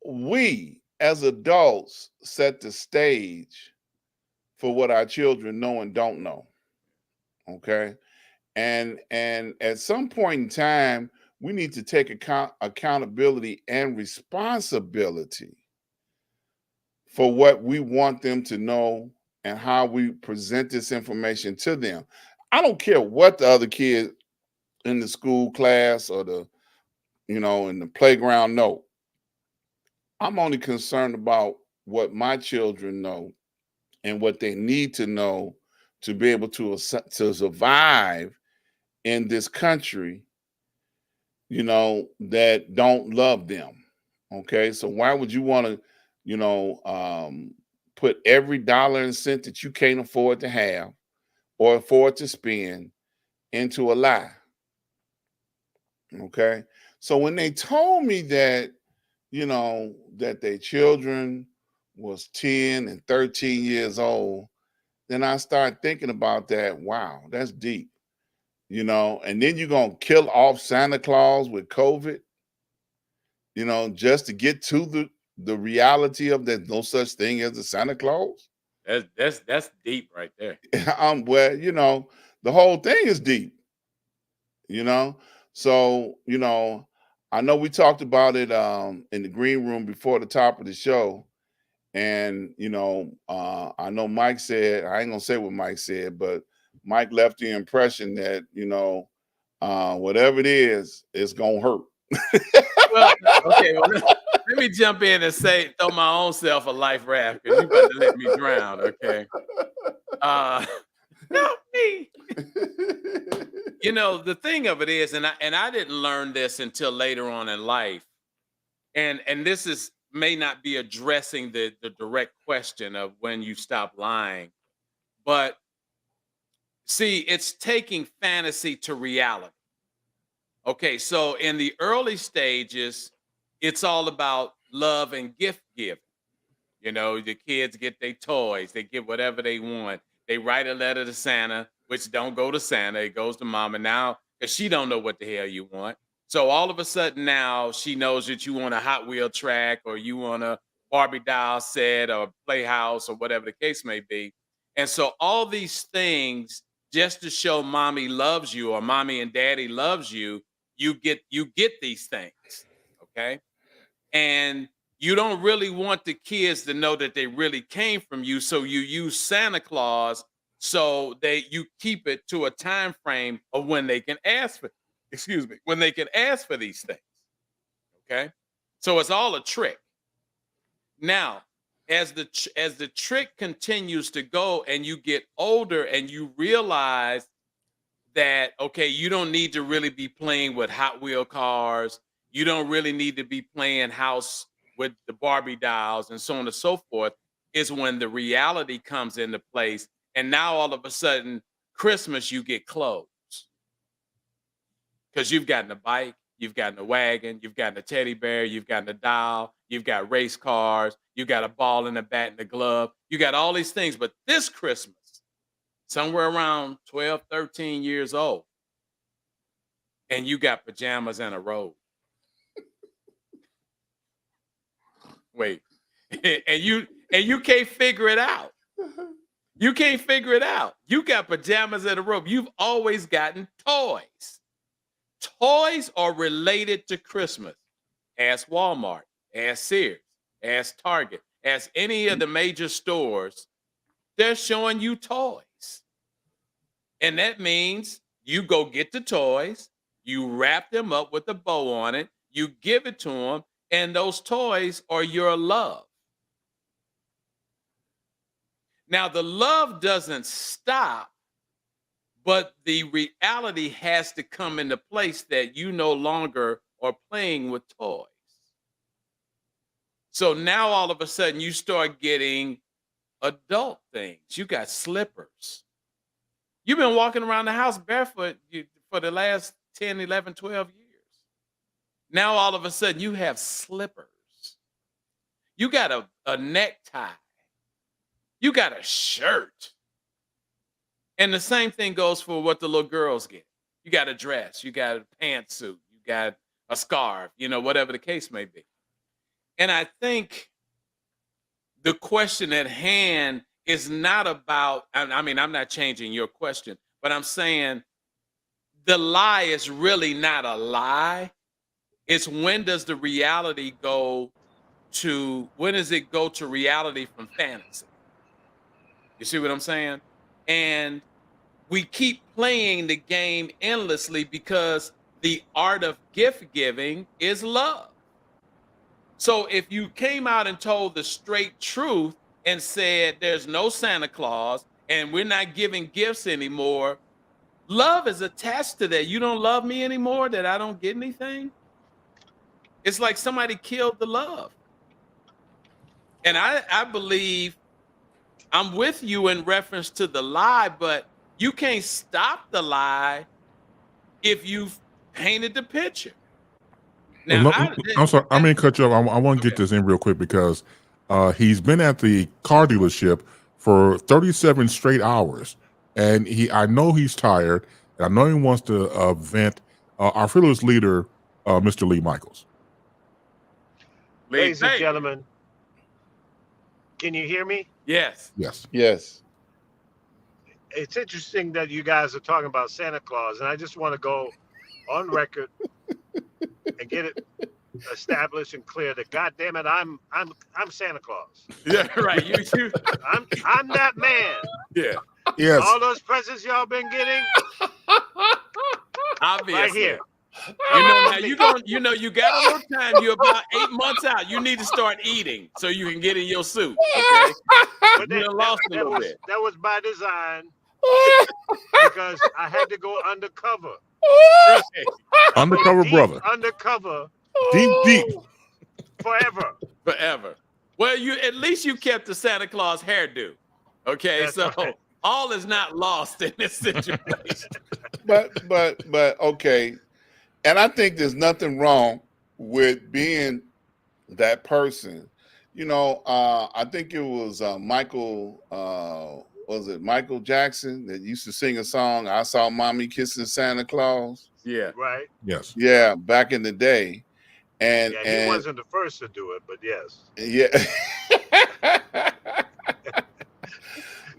we as adults set the stage for what our children know and don't know. Okay. And at some point in time, we need to take accountability and responsibility for what we want them to know and how we present this information to them. I don't care what the other kid in the school class or the in the playground. No, I'm only concerned about what my children know and what they need to know to be able to survive in this country, that don't love them. Okay, so why would you want to, put every dollar and cent that you can't afford to have or afford to spend into a lie? Okay, so when they told me that, that their children was 10 and 13 years old, then I started thinking about that. Wow, that's deep. And then you're gonna kill off Santa Claus with COVID, just to get to the reality of that no such thing as a Santa Claus. That's deep right there. Well, the whole thing is deep, you know. So, I know we talked about it in the green room before the top of the show. And I know Mike said, I ain't gonna say what Mike said, but Mike left the impression that, whatever it is, it's gonna hurt. Well, okay. Well, let me jump in and throw my own self a life raft because you about to let me drown. Okay. Uh, Help me. The thing of it is, and I didn't learn this until later on in life, and this may not be addressing the direct question of when you stop lying, but see, it's taking fantasy to reality. Okay, so in the early stages, it's all about love and gift giving. The kids get their toys, they get whatever they want. They write a letter to Santa, which don't go to Santa, it goes to mama now because she don't know what the hell you want. So all of a sudden now she knows that you want a Hot Wheel track or you want a Barbie doll set or Playhouse or whatever the case may be. And so all these things just to show mommy loves you or mommy and daddy loves you, you get these things. Okay. And you don't really want the kids to know that they really came from you, so you use Santa Claus so you keep it to a time frame of when they can ask for, excuse me, when they can ask for these things. Okay, so it's all a trick. Now, as the trick continues to go and you get older and you realize that okay, you don't need to really be playing with Hot Wheel cars. You don't really need to be playing house with the Barbie dolls and so on and so forth. Is when the reality comes into place, and now all of a sudden, Christmas you get clothes because you've gotten a bike, you've gotten a wagon, you've gotten a teddy bear, you've gotten a doll, you've got race cars, you got a ball and a bat and a glove, you got all these things. But this Christmas, somewhere around 12, 13 years old, and you got pajamas and a robe. Wait. and you can't figure it out. You can't figure it out. You got pajamas and a robe. You've always gotten toys. Toys are related to Christmas. Ask Walmart, ask Sears, ask Target, ask any of the major stores. They're showing you toys. And that means you go get the toys, you wrap them up with a bow on it, you give it to them, and those toys are your love. Now, the love doesn't stop, but the reality has to come into place that you no longer are playing with toys. So now all of a sudden you start getting adult things. You got slippers. You've been walking around the house barefoot for the last 10, 11, 12 years. Now all of a sudden you have slippers. You got a necktie. You got a shirt. And the same thing goes for what the little girls get. You got a dress, you got a pantsuit, you got a scarf, whatever the case may be. And I think the question at hand is not about, I mean, I'm not changing your question, but I'm saying the lie is really not a lie. It's when does the reality when does it go to reality from fantasy? You see what I'm saying? And we keep playing the game endlessly because the art of gift giving is love. So if you came out and told the straight truth and said there's no Santa Claus and we're not giving gifts anymore, love is attached to that. You don't love me anymore, that I don't get anything. It's like somebody killed the love. And I believe I'm with you in reference to the lie, but you can't stop the lie if you've painted the picture. Now, I'm sorry. I'm going to cut you off. I want to get Okay. this in real quick because he's been at the car dealership for 37 straight hours, and I know he's tired, and I know he wants to vent. Our fearless leader, Mr. Lee Michaels. Ladies and gentlemen, can you hear me? Yes. Yes. Yes. It's interesting that you guys are talking about Santa Claus, and I just want to go on record and get it established and clear that, God damn it, I'm Santa Claus. Yeah, right. I'm that man. Yeah. Yes. All those presents y'all been getting, Obviously. right here. Now you got a little time. You're about 8 months out. You need to start eating so you can get in your suit. Okay. But You done lost a little bit. That was by design because I had to go undercover. Undercover Deep brother. Undercover. Deep. Forever. Well, at least you kept the Santa Claus hairdo. Okay, That's so right. all is not lost in this situation. But okay. And I think there's nothing wrong with being that person. I think it was Michael Jackson that used to sing a song, I Saw Mommy Kissing Santa Claus. Yeah. Right. Yes. Yeah, back in the day. And he wasn't the first to do it, but yes. Yeah.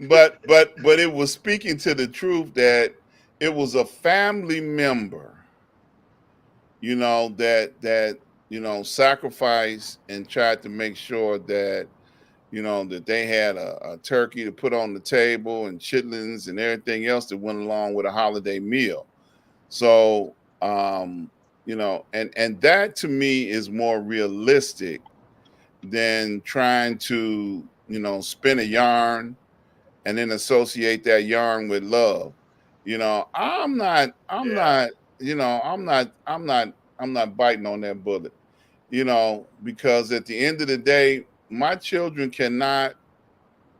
but it was speaking to the truth that it was a family member, that sacrificed and tried to make sure that that they had a turkey to put on the table and chitlins and everything else that went along with a holiday meal. So and that to me is more realistic than trying to spin a yarn and then associate that yarn with love. I'm not biting on that bullet, because at the end of the day, my children cannot,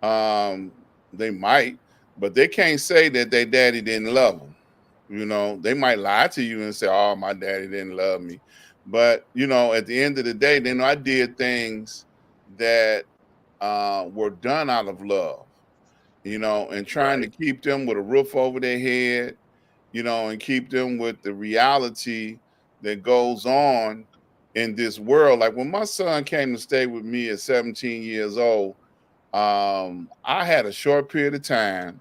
they might, but they can't say that their daddy didn't love them. They might lie to you and say, oh, my daddy didn't love me. But, at the end of the day, they know I did things that were done out of love, and trying to keep them with a roof over their head, and keep them with the reality that goes on in this world. Like when my son came to stay with me at 17 years old, I had a short period of time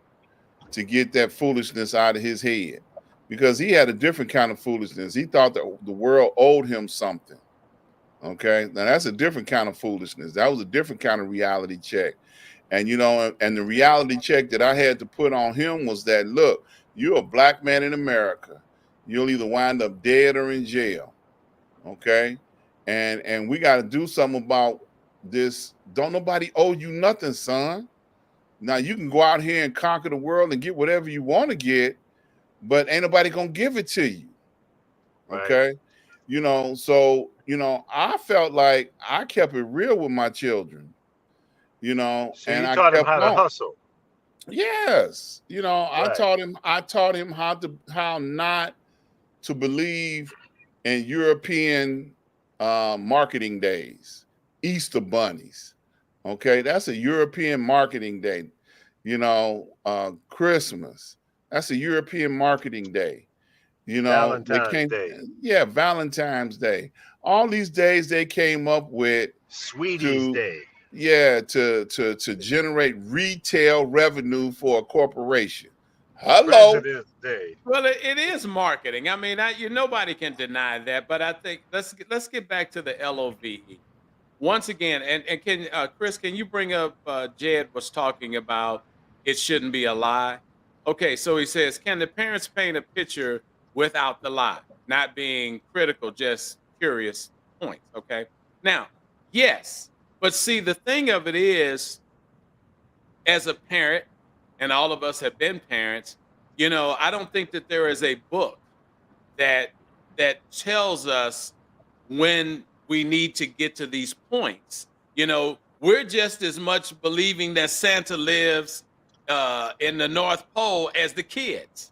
to get that foolishness out of his head, because he had a different kind of foolishness. He thought that the world owed him something. Okay. Now that's a different kind of foolishness. That was a different kind of reality check. And, and the reality check that I had to put on him was that, look, you're a black man in America. You'll either wind up dead or in jail. Okay. And we got to do something about this. Don't nobody owe you nothing, son. Now you can go out here and conquer the world and get whatever you want to get, but ain't nobody going to give it to you. Okay. Right. So, I felt like I kept it real with my children, so and you taught him how to hustle. Yes. Right. I taught him how not to believe in European marketing days, Easter bunnies. Okay. That's a European marketing day. Christmas. That's a European marketing day. Valentine's Day. Yeah, Valentine's Day. All these days they came up with Sweeties Day. Yeah, to generate retail revenue for a corporation. Hello. President's Day. Well, it is marketing. I mean, nobody can deny that. But I think let's get back to the LOVE once again. And can Chris, can you bring up Jed was talking about it shouldn't be a lie? Okay, so he says, can the parents paint a picture without the lie? not being critical, just curious points. Okay. Now, yes, but see, the thing of it is, as a parent, and all of us have been parents, I don't think that there is a book that tells us when we need to get to these points. We're just as much believing that Santa lives in the North Pole as the kids.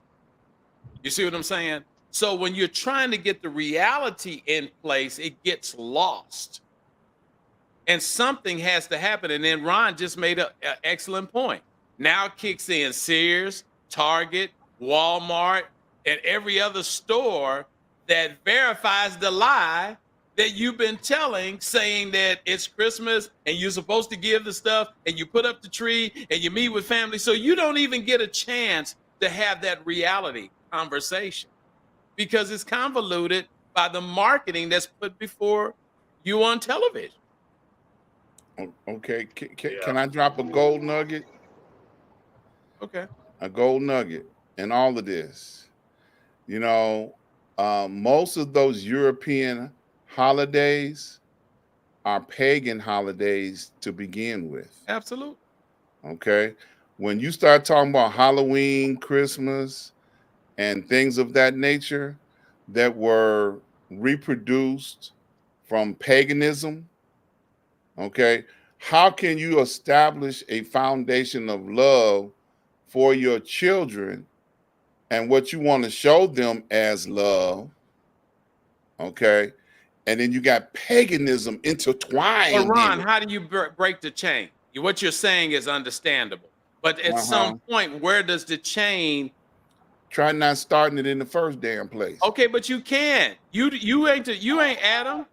You see what I'm saying? So when you're trying to get the reality in place, it gets lost. And something has to happen. And then Ron just made an excellent point. Now kicks in Sears, Target, Walmart, and every other store that verifies the lie that you've been telling, saying that it's Christmas and you're supposed to give the stuff and you put up the tree and you meet with family. So you don't even get a chance to have that reality conversation because it's convoluted by the marketing that's put before you on television. Okay, can I drop a gold nugget? Okay. A gold nugget in all of this. Most of those European holidays are pagan holidays to begin with. Absolutely. Okay. When you start talking about Halloween, Christmas, and things of that nature that were reproduced from paganism, okay, how can you establish a foundation of love for your children and what you want to show them as love, okay? And then you got paganism intertwined. Well, Ron, how do you break the chain? What you're saying is understandable, but at some point, where does the chain? Try not starting it in the first damn place. Okay, but you can. You ain't Adam.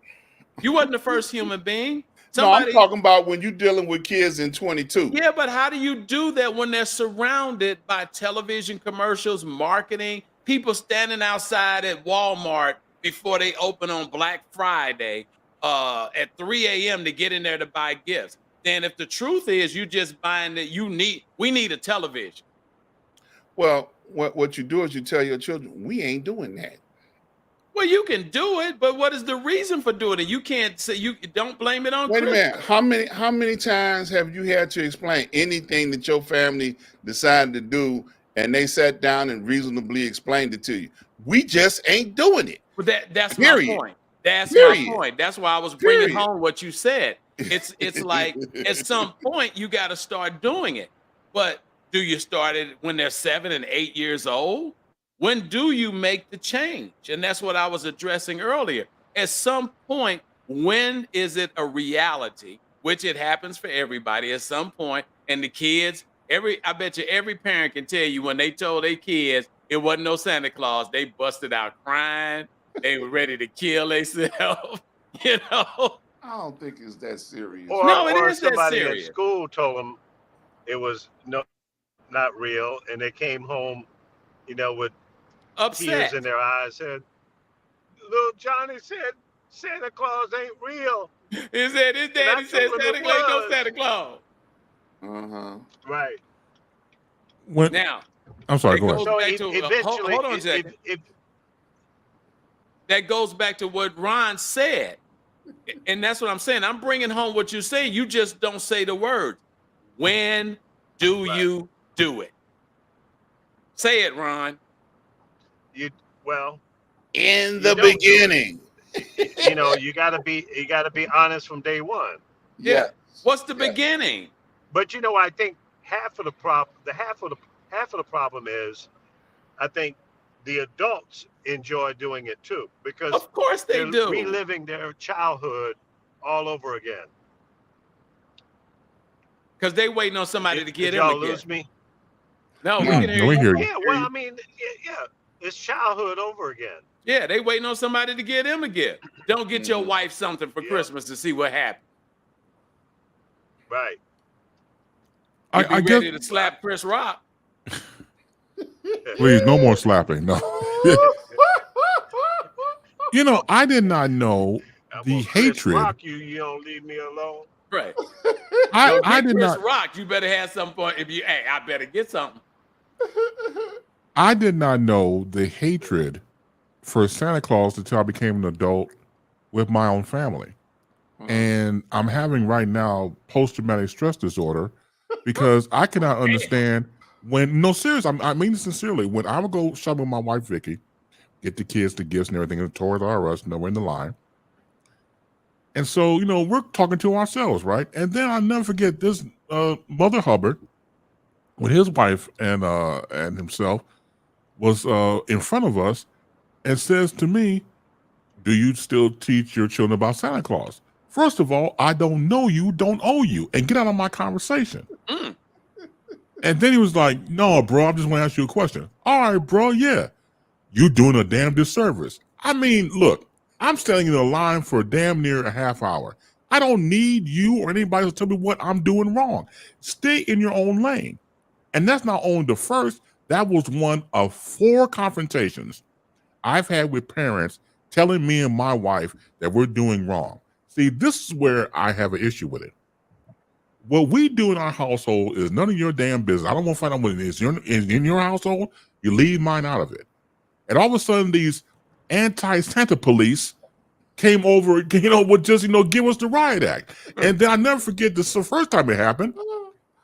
You wasn't the first human being. No, I'm talking about when you're dealing with kids in 22. Yeah, but how do you do that when they're surrounded by television commercials, marketing, people standing outside at Walmart before they open on Black Friday at 3 a.m. to get in there to buy gifts? Then if the truth is you just buying that we need a television. Well, what you do is you tell your children, we ain't doing that. Well, you can do it, but what is the reason for doing it? You can't say you don't blame it on. Wait a minute. How many times have you had to explain anything that your family decided to do, and they sat down and reasonably explained it to you? We just ain't doing it. But that's my point. That's my point. That's why I was bringing home what you said. It's like at some point you got to start doing it. But do you start it when they're 7 and 8 years old? When do you make the change? And that's what I was addressing earlier. At some point, when is it a reality? Which it happens for everybody at some point. And the kids, I bet you every parent can tell you when they told their kids it wasn't no Santa Claus, they busted out crying. They were ready to kill themselves. I don't think it's that serious. Or it is somebody at school told them it was not real, and they came home, with upset, tears in their eyes, said, "Little Johnny said Santa Claus ain't real." He said his daddy said Santa Claus ain't no Santa Claus. Right. Now, I'm sorry. Go ahead. So eventually, hold on a second. That goes back to what Ron said, and that's what I'm saying. I'm bringing home what you say. You just don't say the word. When do you do it? Say it, Ron. In the beginning. You gotta be honest from day one. Yeah. What's the beginning? But I think half of the problem is, I think the adults enjoy doing it too, because of course they do, reliving their childhood all over again. Because they waiting on somebody to get him again. Y'all lose me? No, we can hear you. Yeah, well, I mean, it's childhood over again. Yeah, they waiting on somebody to get him a gift. Don't get your wife something for Christmas to see what happens. Right. I get ready to slap Chris Rock. Please, no more slapping. No. I did not know the hatred. Rock you don't leave me alone. Right. I did Chris not Rock. You better have some point. I better get something. I did not know the hatred for Santa Claus until I became an adult with my own family. And I'm having right now post-traumatic stress disorder because I cannot understand when, no, seriously, I mean it sincerely, when I would go shopping with my wife, Vicky, get the kids the gifts and everything at Toys R Us, we're in the line. And so, we're talking to ourselves, right? And then I'll never forget this Mother Hubbard with his wife and himself was in front of us and says to me, "Do you still teach your children about Santa Claus?" First of all, I don't know you, don't owe you, and get out of my conversation. And then he was like, "No, bro, I just want to ask you a question." All right, bro, yeah. You doing a damn disservice. I mean, look, I'm standing in a line for damn near a half hour. I don't need you or anybody to tell me what I'm doing wrong. Stay in your own lane. And that's not only the first, that was one of 4 confrontations I've had with parents telling me and my wife that we're doing wrong. See, this is where I have an issue with it. What we do in our household is none of your damn business. I don't want to find out what it is. In your household, you leave mine out of it. And all of a sudden, these anti-Santa police came over, would just, give us the riot act. And then I never forget this. The first time it happened,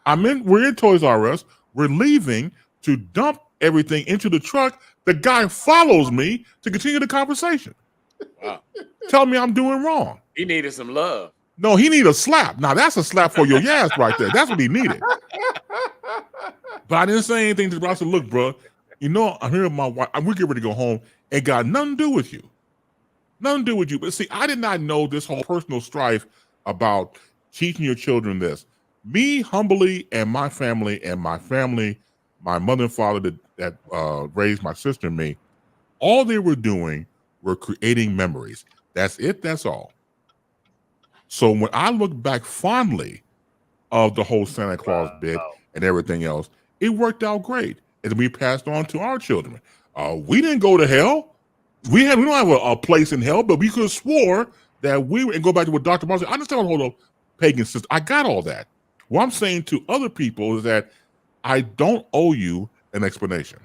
we're in Toys R Us. We're leaving to dump everything into the truck. The guy follows me to continue the conversation. Wow. Tell me I'm doing wrong. He needed some love. No, he needed a slap. Now that's a slap for your ass right there. That's what he needed. But I didn't say anything to the brother. I said, "Look, bro, I'm here with my wife. We're getting ready to go home. It got nothing to do with you. Nothing to do with you." But see, I did not know this whole personal strife about teaching your children this. Me humbly and my family, my mother and father that raised my sister and me, all they were doing were creating memories. That's it. That's all. So when I look back fondly of the whole Santa Claus bit and everything else, it worked out great. And we passed on to our children. We didn't go to hell. We don't have a place in hell, but we could have swore that and go back to what Dr. Ron said. I understand the whole pagan system. I got all that. What I'm saying to other people is that I don't owe you an explanation.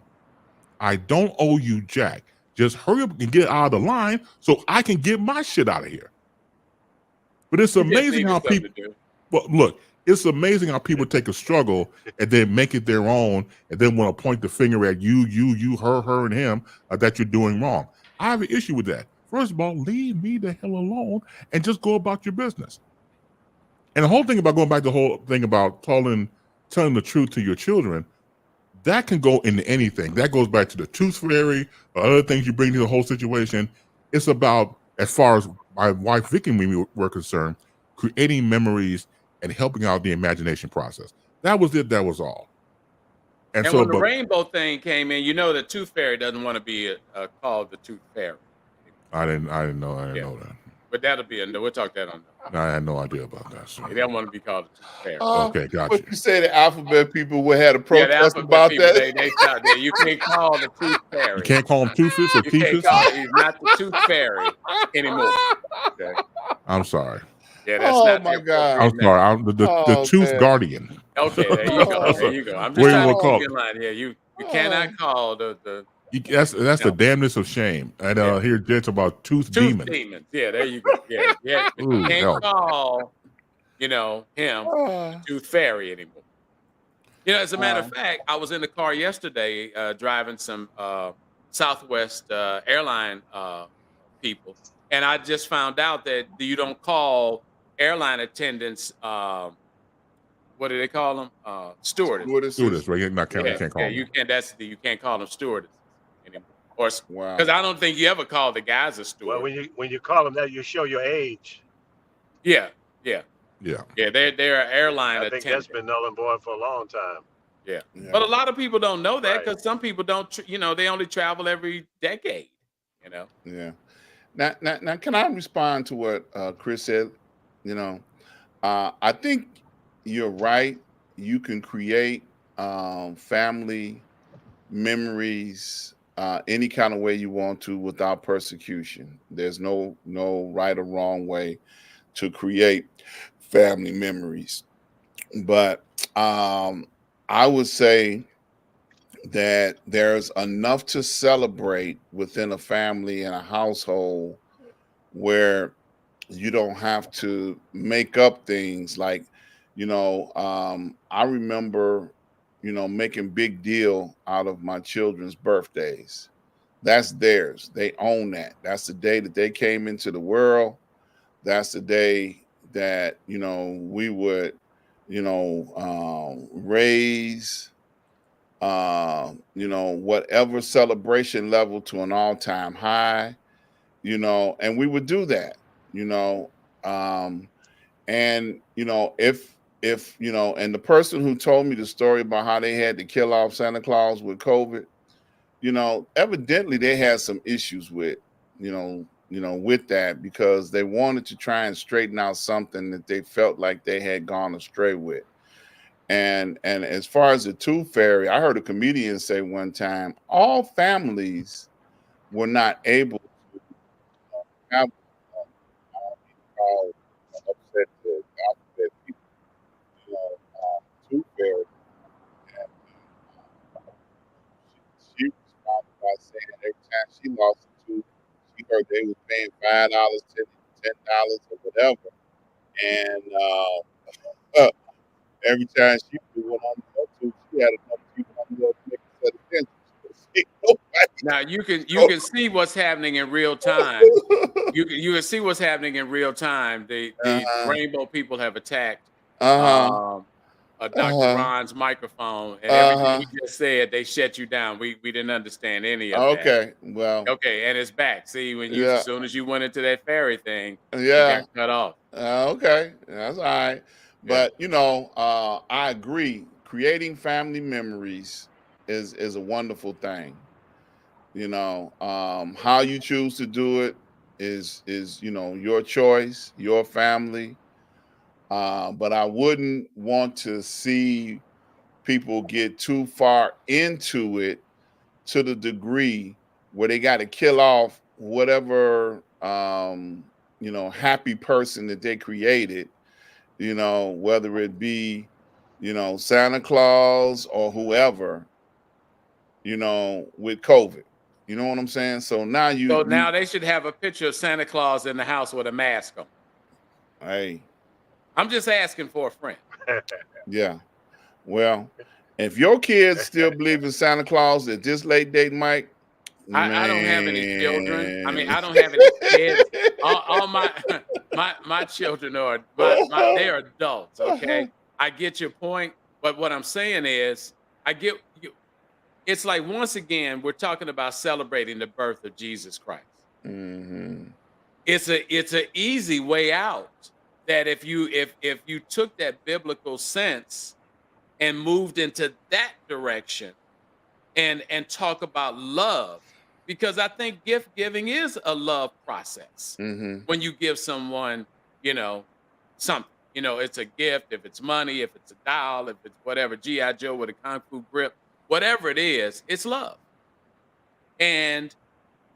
I don't owe you jack. Just hurry up and get out of the line so I can get my shit out of here. But it's amazing how people, it's amazing how people take a struggle and then make it their own and then want to point the finger at you, her, and him that you're doing wrong. I have an issue with that. First of all, leave me the hell alone and just go about your business. And the whole thing about going back to the whole thing about telling the truth to your children, that can go into anything. That goes back to the tooth fairy, or other things you bring to the whole situation. It's about, as far as my wife Vicky and me were concerned, creating memories and helping out the imagination process. That was it. That was all. And so, when the rainbow thing came in, the tooth fairy doesn't want to be called the tooth fairy. I didn't know. I didn't know that. But that'll be we'll talk that on. No, I had no idea about that. So. They don't want to be called a tooth fairy. Okay, gotcha. What you say the alphabet people would have a protest about people, that? You can't call the tooth fairy. You can't call him Toothless or Teethus? He's not the tooth fairy anymore. Okay. I'm sorry. Yeah, that's not my God. I'm sorry. I'm the tooth guardian. Okay, there you go. There you go. I'm just trying to keep in line here. You cannot call the that's the damnness of shame. And here Jed's about tooth demons. Yeah, there you go. Yeah. Ooh, You can't call, him tooth fairy anymore. As a matter of fact, I was in the car yesterday driving some Southwest airline people, and I just found out that you don't call airline attendants. What do they call them? Stewardess. Stewardess, right? You can't call them. You can't. You can't call them stewardess anymore. Because I don't think you ever call the guys a steward. Well, when you call them that, you show your age. Yeah. Yeah, they're an airline I think attendant. that's been null and void for a long time. Yeah. But a lot of people don't know that because some people don't. They only travel every decade. Yeah. Now, can I respond to what Chris said? I think you're right. You can create family memories any kind of way you want to without persecution. There's no right or wrong way to create family memories. But I would say that there's enough to celebrate within a family and a household where you don't have to make up things like, I remember, making big deal out of my children's birthdays. That's theirs. They own that. That's the day that they came into the world. That's the day that, we would, raise, whatever celebration level to an all-time high, and we would do that, you know, um, and if and the person who told me the story about how they had to kill off Santa Claus with COVID, evidently they had some issues with, with that, because they wanted to try and straighten out something that they felt like they had gone astray with. And as far as the tooth fairy, I heard a comedian say one time, all families were not able to have upset the alphabet people, tooth fairy. And she responded by saying every time she lost a tooth, she heard they was paying $5, $10 or whatever. And every time she put one on the tooth, she had enough teeth on the other to make a set of dentures. Now you can see what's happening in real time. You can see what's happening in real time. The uh-huh. rainbow people have attacked Uh-huh. um, Dr. Uh-huh. Ron's microphone, and everything Uh-huh. he just said, they shut you down. We didn't understand any of that. Okay. Well, Okay, and it's back. See, when you yeah. as soon as you went into that fairy thing, you got Yeah. cut off. Okay. That's all right. Yeah. But I agree. Creating family memories is a wonderful thing. How you choose to do it is your choice, your family. But I wouldn't want to see people get too far into it to the degree where they got to kill off whatever happy person that they created, whether it be Santa Claus or whoever, with COVID. You know what I'm saying? So now So you now they should have a picture of Santa Claus in the house with a mask on. hey, I'm just asking for a friend. yeah. Well, if your kids still believe in Santa Claus at this late date, Mike, I don't have any children. I mean, man. I don't have any kids. All my my children are they are adults. Okay, I get your point, but what I'm saying is, I get you. It's like, once again, we're talking about celebrating the birth of Jesus Christ. Hmm. It's an easy way out, that if you took that biblical sense and moved into that direction, and talk about love, because I think gift giving is a love process. Hmm. When you give someone, you know, something, it's a gift. If it's money, if it's a doll, if it's whatever, GI Joe with a kung fu grip, whatever it is, it's love. And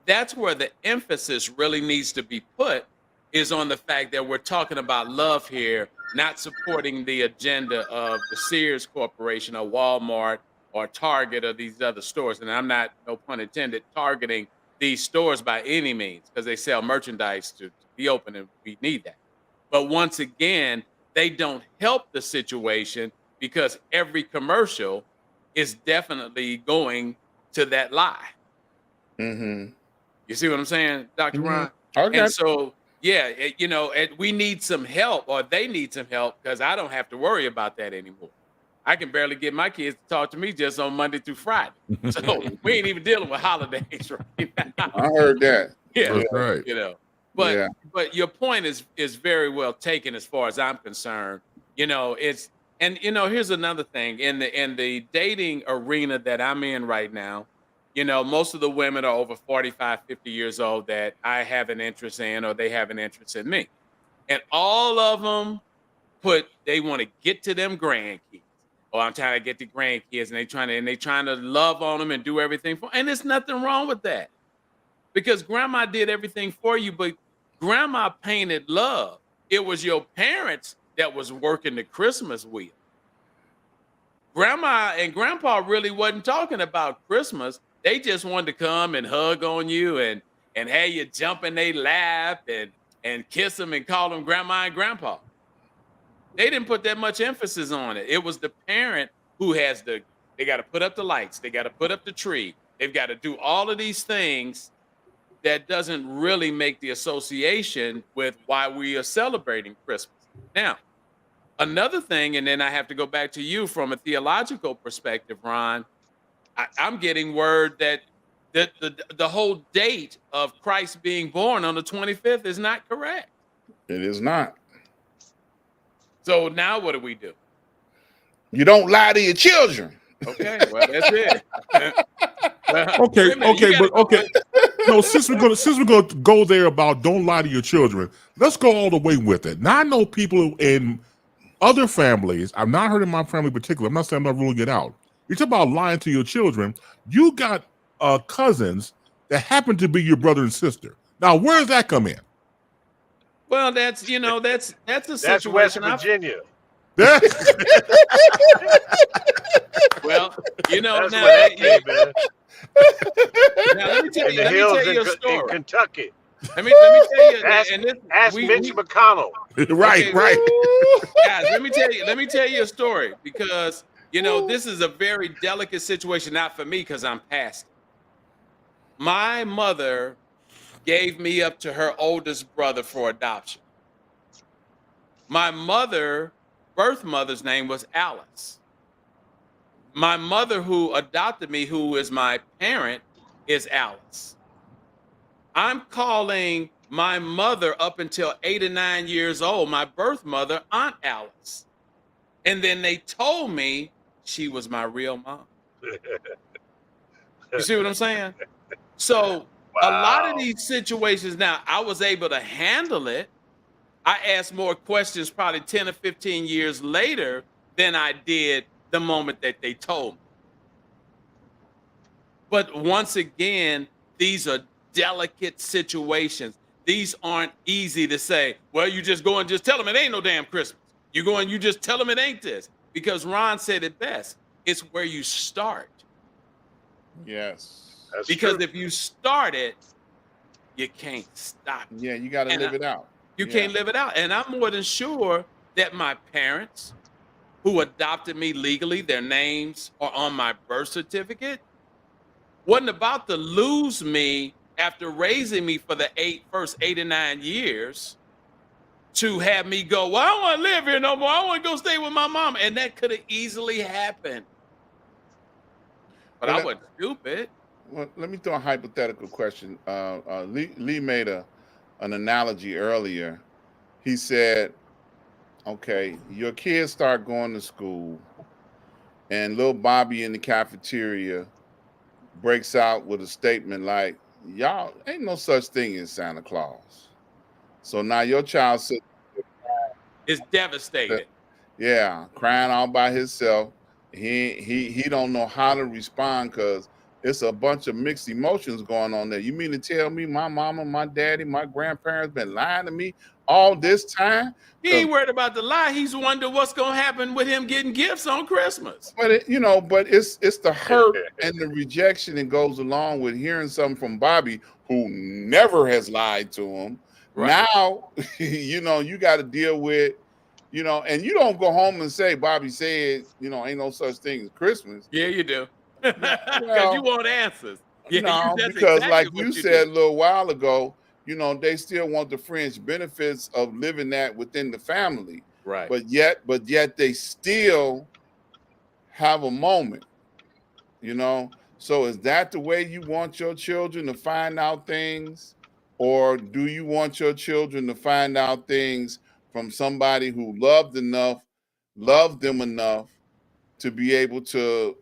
that's where the emphasis really needs to be put, is on the fact that we're talking about love here, not supporting the agenda of the Sears Corporation or Walmart or Target or these other stores. And I'm not, no pun intended, targeting these stores by any means, because they sell merchandise to be open, and we need that. But once again, they don't help the situation, because every commercial is definitely going to that lie. Hmm. You see what I'm saying, Dr. Hmm. Ron? Okay. And so, yeah, we need some help, or they need some help, because I don't have to worry about that anymore. I can barely get my kids to talk to me just on Monday through Friday. So we ain't even dealing with holidays right now. I heard that. Yeah, Yeah. That's right. But Yeah. your point is very well taken, as far as I'm concerned. It's, and here's another thing, in the dating arena that I'm in right now. Most of the women are over 45, 50 years old that I have an interest in, or they have an interest in me. And all of them they want to get to them grandkids. Oh, I'm trying to get the grandkids, and they trying to love on them and do everything for. And there's nothing wrong with that, because grandma did everything for you, but grandma painted love. It was your parents that was working the Christmas wheel. Grandma and grandpa really wasn't talking about Christmas. They just wanted to come and hug on you and have you jump in their lap and kiss them and call them grandma and grandpa. They didn't put that much emphasis on it. It was the parent who they got to put up the lights, they got to put up the tree, they've got to do all of these things that doesn't really make the association with why we are celebrating Christmas. Now, another thing, and then I have to go back to you from a theological perspective, Ron. I'm getting word that the whole date of Christ being born on the 25th is not correct. It is not. So now what do we do? You don't lie to your children. Okay, well, that's it. Okay, No, since we're gonna go there about don't lie to your children, let's go all the way with it. Now I know people in other families. I've not heard in my family in particular. I'm not saying I'm not ruling it out. You talk about lying to your children. You got cousins that happen to be your brother and sister. Now, where does that come in? Well, that's a situation. That's West Virginia. Well, That's now, where that came in. now let me tell In you, the let me hills tell you a in story. Kentucky. Let me tell you. Ask Mitch McConnell. Right. Guys, let me tell you a story because this is a very delicate situation, not for me because I'm past it. My mother gave me up to her oldest brother for adoption. My birth mother's name was Alice. My mother who adopted me, who is my parent, is Alice. I'm calling my mother up until 8 or 9 years old, my birth mother, Aunt Alice. And then they told me she was my real mom. You see what I'm saying? So a lot of these situations now, I was able to handle it. I asked more questions probably 10 or 15 years later than I did the moment that they told me. But once again, these are delicate situations. These aren't easy to say, well, you just go and just tell them it ain't no damn Christmas. You go and you just tell them it ain't this. Because Ron said it best. It's where you start. Yes. That's Because true. if you start it, you can't stop it. Yeah, you got to live it out. You can't live it out. And I'm more than sure that my parents who adopted me legally, their names are on my birth certificate, wasn't about to lose me after raising me for the first 8 or 9 years to have me go, well, I don't want to live here no more. I want to go stay with my mom. And that could have easily happened. But I wasn't stupid. Well, let me throw a hypothetical question. Lee made an analogy earlier. He said, okay, your kids start going to school and little Bobby in the cafeteria breaks out with a statement like, y'all ain't no such thing as Santa Claus. So now your child sits It's devastated. crying all by himself. He don't know how to respond because it's a bunch of mixed emotions going on there. You mean to tell me my mama, my daddy, my grandparents been lying to me all this time? He ain't worried about the lie. He's wondering what's gonna happen with him getting gifts on Christmas. But it's the hurt and the rejection that goes along with hearing something from Bobby, who never has lied to him. Right. Now, you got to deal with, and you don't go home and say Bobby said, ain't no such thing as Christmas. Yeah, you do. Because you want answers. Yeah, because exactly like you said a little while ago, they still want the fringe benefits of living that within the family. Right. But yet they still have a moment, So is that the way you want your children to find out things? Or do you want your children to find out things from somebody who loved them enough to be able to,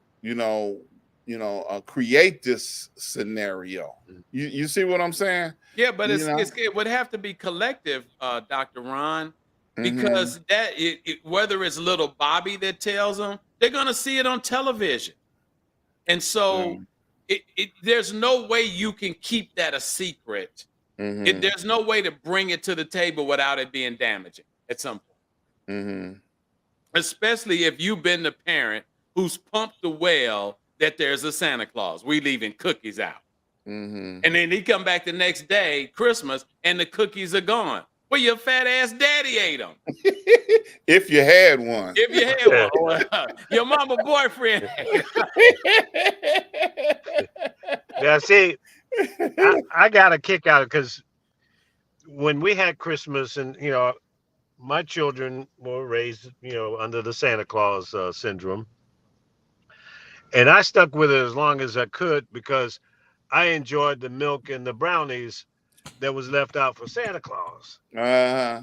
create this scenario? You see what I'm saying? Yeah, but it would have to be collective, Dr. Ron, because whether it's little Bobby that tells them, they're gonna see it on television, and so there's no way you can keep that a secret. There's no way to bring it to the table without it being damaging at some point. Especially if you've been the parent who's pumped the well that there's a Santa Claus. We leaving cookies out. Mm-hmm. And then he come back the next day, Christmas, and the cookies are gone. Well, your fat ass daddy ate them. If you had one. If you had one, your mama boyfriend. Yeah, see, I got a kick out of it because when we had Christmas and, my children were raised, under the Santa Claus syndrome. And I stuck with it as long as I could because I enjoyed the milk and the brownies that was left out for Santa Claus. Uh-huh.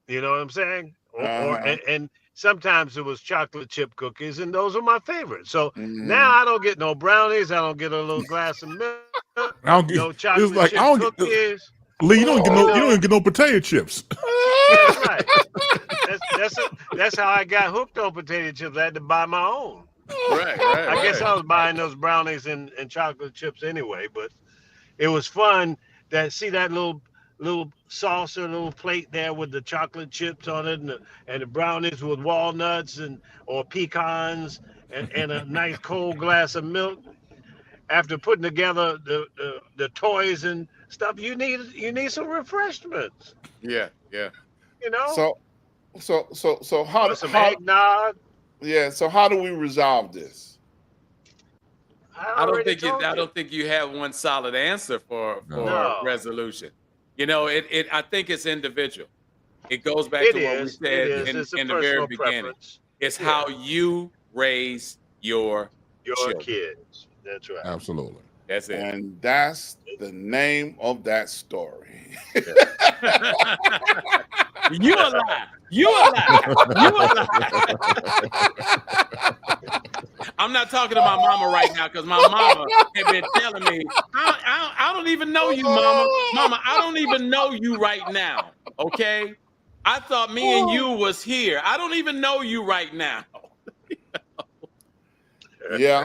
You know what I'm saying? Uh-huh. And sometimes it was chocolate chip cookies, and those are my favorites. So Mhm. now I don't get no brownies. I don't get a little glass of milk. I don't get, No it's chocolate like chip I don't get, cookies. Lee. You don't get You no. know. You don't even get no potato chips. That's right. That's how I got hooked on potato chips. I had to buy my own. Right. I guess I was buying those brownies and chocolate chips anyway, but it was fun that see that little saucer, little plate there with the chocolate chips on it and the brownies with walnuts or pecans and a nice cold glass of milk. After putting together the toys and stuff, you need some refreshments, Yeah. So how or some how eggnog. yeah, so how do we resolve this? I don't think you have one solid answer for No. resolution. I think it's individual. It goes back It to what we is. said It is. in, It's a in the very personal beginning. preference. It's Yeah. how you raise your Your children. kids. That's right. Absolutely. That's it. And that's the name of that story. You a lie. You a lie. You a lie. I'm not talking to my mama right now because my mama had been telling me, I don't even know you, mama. Mama, I don't even know you right now. Okay? I thought me and you was here. I don't even know you right now. Yeah.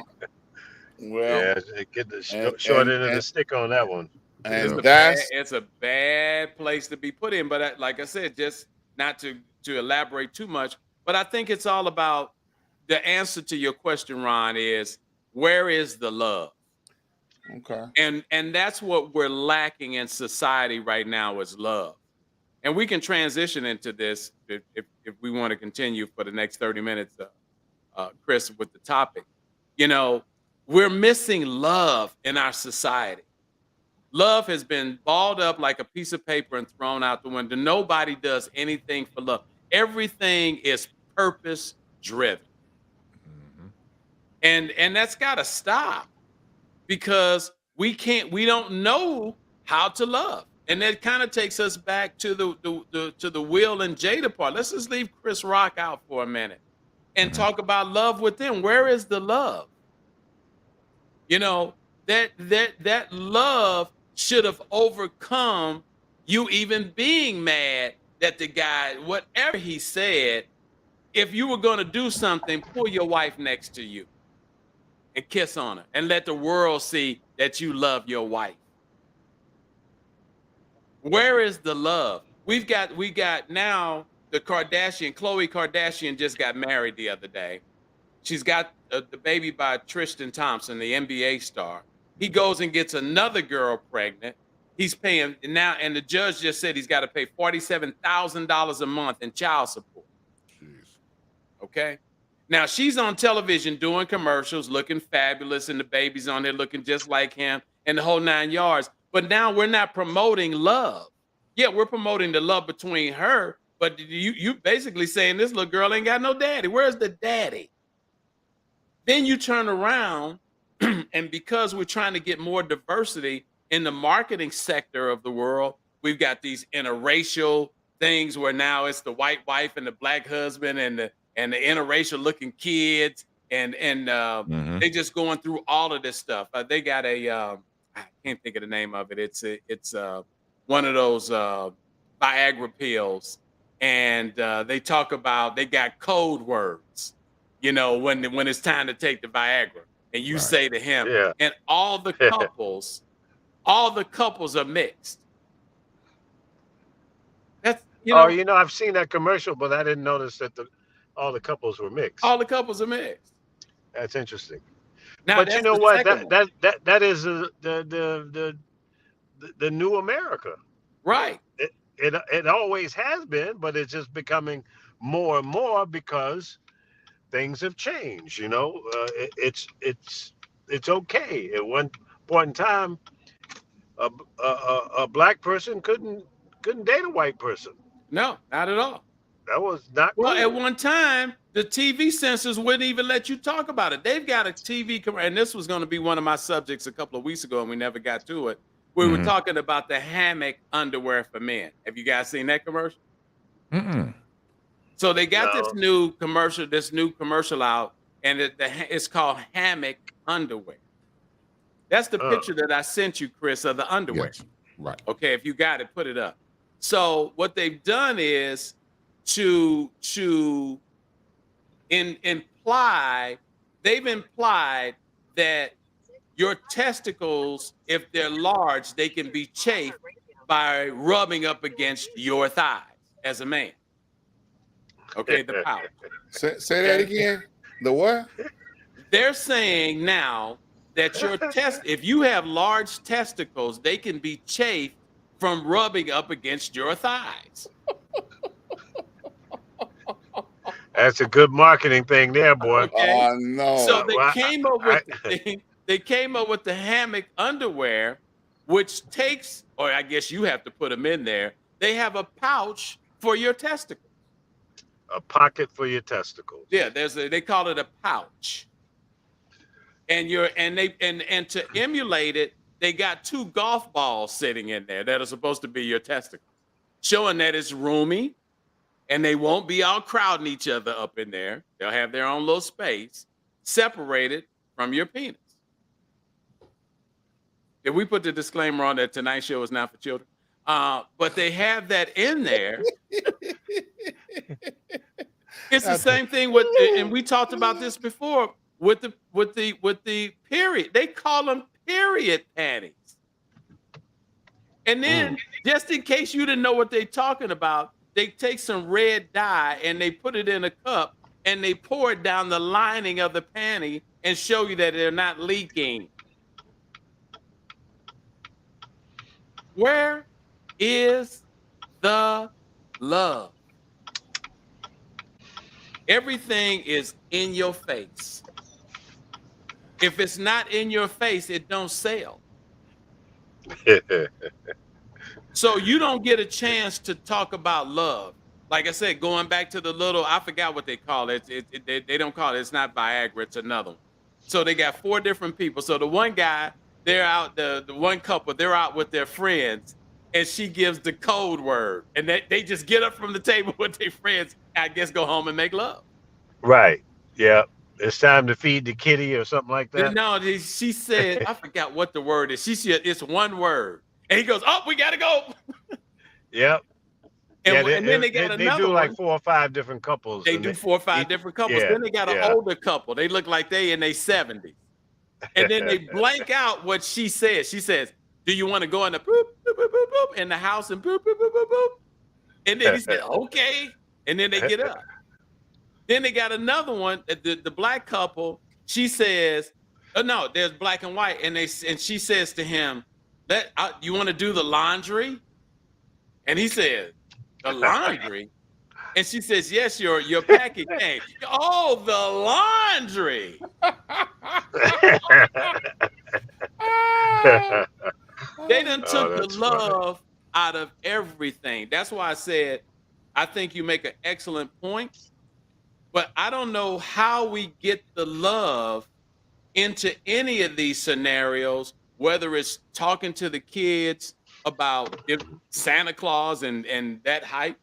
Well, Yeah, get the and- short and- end of the and- stick on that one. and that's It's a bad place to be put in. But like I said, just not to elaborate too much, but I think it's all about the answer to your question, Ron, is where is the love? okay. And that's what we're lacking in society right now is love. And we can transition into this if we want to continue for the next 30 minutes, Chris, with the topic. We're missing love in our society. Love has been balled up like a piece of paper and thrown out the window. Nobody does anything for love. Everything is purpose driven. And that's got to stop because we don't know how to love. And that kind of takes us back to the Will and Jada part. Let's just leave Chris Rock out for a minute and talk about love with them. Where is the love? That love should have overcome you even being mad that the guy, whatever he said, if you were going to do something, pull your wife next to you and kiss on her and let the world see that you love your wife. Where is the love? We got now the Khloe Kardashian just got married the other day. She's got the baby by Tristan Thompson, the NBA star. He goes and gets another girl pregnant. He's paying now, and the judge just said he's got to pay $47,000 a month in child support. Jeez. Okay. Now she's on television doing commercials, looking fabulous, and the baby's on there looking just like him, and the whole 9 yards. But now we're not promoting love. Yeah, we're promoting the love between her, but you basically saying this little girl ain't got no daddy. Where's the daddy? Then you turn around, and because we're trying to get more diversity in the marketing sector of the world, we've got these interracial things where now it's the white wife and the black husband and the interracial looking kids and they just going through all of this stuff. They got I can't think of the name of it. It's one of those Viagra pills, and they talk about they got code words. When it's time to take the Viagra, and you say to him, Yeah. and all the couples are mixed. That's I've seen that commercial, but I didn't notice that all the couples were mixed. all the couples are mixed. That's interesting. Now But you that's know the what? second one. That is the new America. Right. It always has been, but it's just becoming more and more because things have changed. It's okay. At one point in time, a black person couldn't date a white person. No, not at all. That was not Well, at cool. one time, the TV censors wouldn't even let you talk about it. They've got a TV and this was going to be one of my subjects a couple of weeks ago, and we never got to it. We were Mhm. talking about the hammock underwear for men. Have you guys seen that commercial? Mm-mm. So they got No. this new commercial out, and it's called hammock underwear. That's the Uh, picture that I sent you, Chris, of the underwear. Yes. Right. Okay, if you got it, put it up. So what they've done is to imply, they've implied that your testicles, if they're large, they can be chafed by rubbing up against your thighs as a man. Okay, the pouch. Say that again. The what? They're saying now that if you have large testicles, they can be chafed from rubbing up against your thighs. That's a good marketing thing there, boy. Okay. Oh no. So they Well, came up with they came up with the hammock underwear, which takes, or I guess you have to put them in there. They have a pouch for your testicles. A pocket for your testicles. Yeah, they call it a pouch. And to emulate it, they got 2 golf balls sitting in there that are supposed to be your testicles, showing that it's roomy and they won't be all crowding each other up in there. They'll have their own little space separated from your penis. Did we put the disclaimer on that tonight's show is not for children? But they have that in there. It's the same thing with, and we talked about this before with the period. They call them period panties. And then, just in case you didn't know what they're talking about, they take some red dye and they put it in a cup and they pour it down the lining of the panty and show you that they're not leaking. Where is the love? Everything is in your face. If it's not in your face, it don't sell. So you don't get a chance to talk about love. Like I said, going back to the little, I forgot what they call it. They don't call it. It's not Viagra. It's another one. So they got 4 different people. So the one guy, they're out, the one couple, they're out with their friends, and she gives the code word. And they just get up from the table with their friends, I guess go home and make love. Right. Yeah. It's time to feed the kitty or something like that. No, she said, I forgot what the word is. She said, it's one word. And he goes, oh, we got to go. Yep. And then they got another They do like one. 4 or 5 different couples. They do 4 or 5 different couples. Yeah, Then they got an yeah. older couple. They look like they in their 70s. And then they blank out what she says. She says, do you want to go in the boop, boop, boop, boop, boop, in the house and boop, boop, boop, boop, boop? And then he said, okay. And then they get up. Then they got another one, the black couple. She says, oh, no, there's black and white. And she says to him, you want to do the laundry? And he says, the laundry? And she says, yes, your package came. Oh, the laundry. They done took the love out of everything. That's why I said, I think you make an excellent point, but I don't know how we get the love into any of these scenarios, whether it's talking to the kids about Santa Claus and that hype,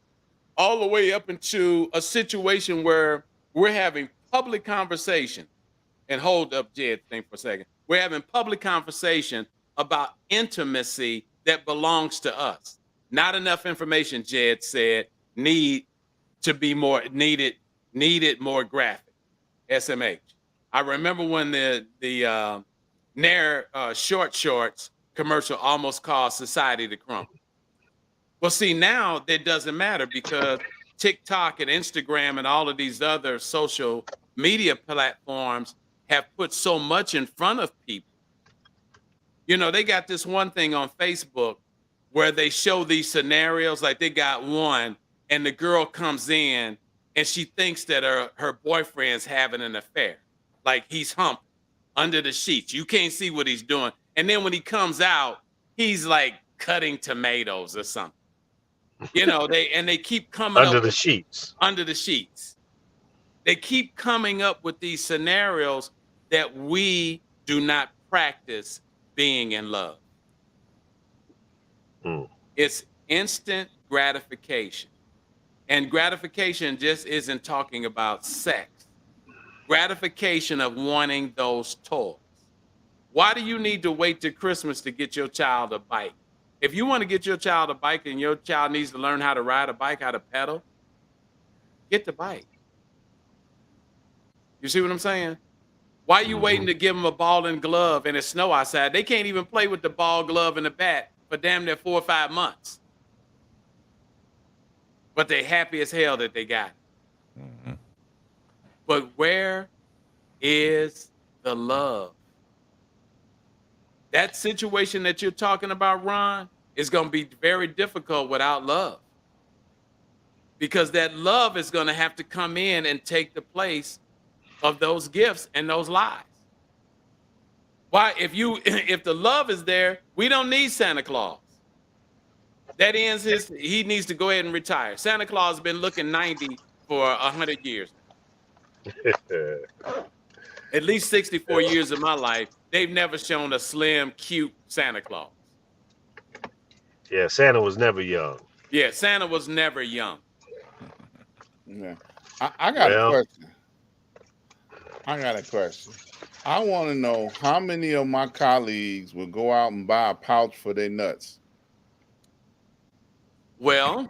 all the way up into a situation where we're having public conversation. And hold up, Jed, think for a second. We're having public conversation about intimacy that belongs to us. Not enough information, Jed said, needed more graphic. SMH. I remember when the Nair short shorts commercial almost caused society to crumble. Well, see, now that doesn't matter because TikTok and Instagram and all of these other social media platforms have put so much in front of people. You know, they got this one thing on Facebook where they show these scenarios, like they got one, and the girl comes in and she thinks that her boyfriend's having an affair. Like he's humped under the sheets. You can't see what he's doing. And then when he comes out, he's like cutting tomatoes or something. You know, they keep coming Under up the sheets. under the sheets. They keep coming up with these scenarios that we do not practice being in love. It's instant gratification. And gratification just isn't talking about sex. Gratification of wanting those toys. Why do you need to wait till Christmas to get your child a bike? If you want to get your child a bike and your child needs to learn how to ride a bike, how to pedal, get the bike. You see what I'm saying? Why are you waiting to give them a ball and glove and it's snow outside? They can't even play with the ball, glove, and the bat for damn near 4 or 5 months. But they're happy as hell that they got it. But where is the love? That situation that you're talking about, Ron, is going to be very difficult without love. Because that love is going to have to come in and take the place of those gifts and those lies. Why? If the love is there, we don't need Santa Claus. That ends he needs to go ahead and retire. Santa Claus has been looking 90 for 100 years. At least 64 years of my life, they've never shown a slim, cute Santa Claus. Yeah, Santa was never young. Yeah, Santa was never young. Yeah. I got a question. I want to know how many of my colleagues will go out and buy a pouch for their nuts. Well,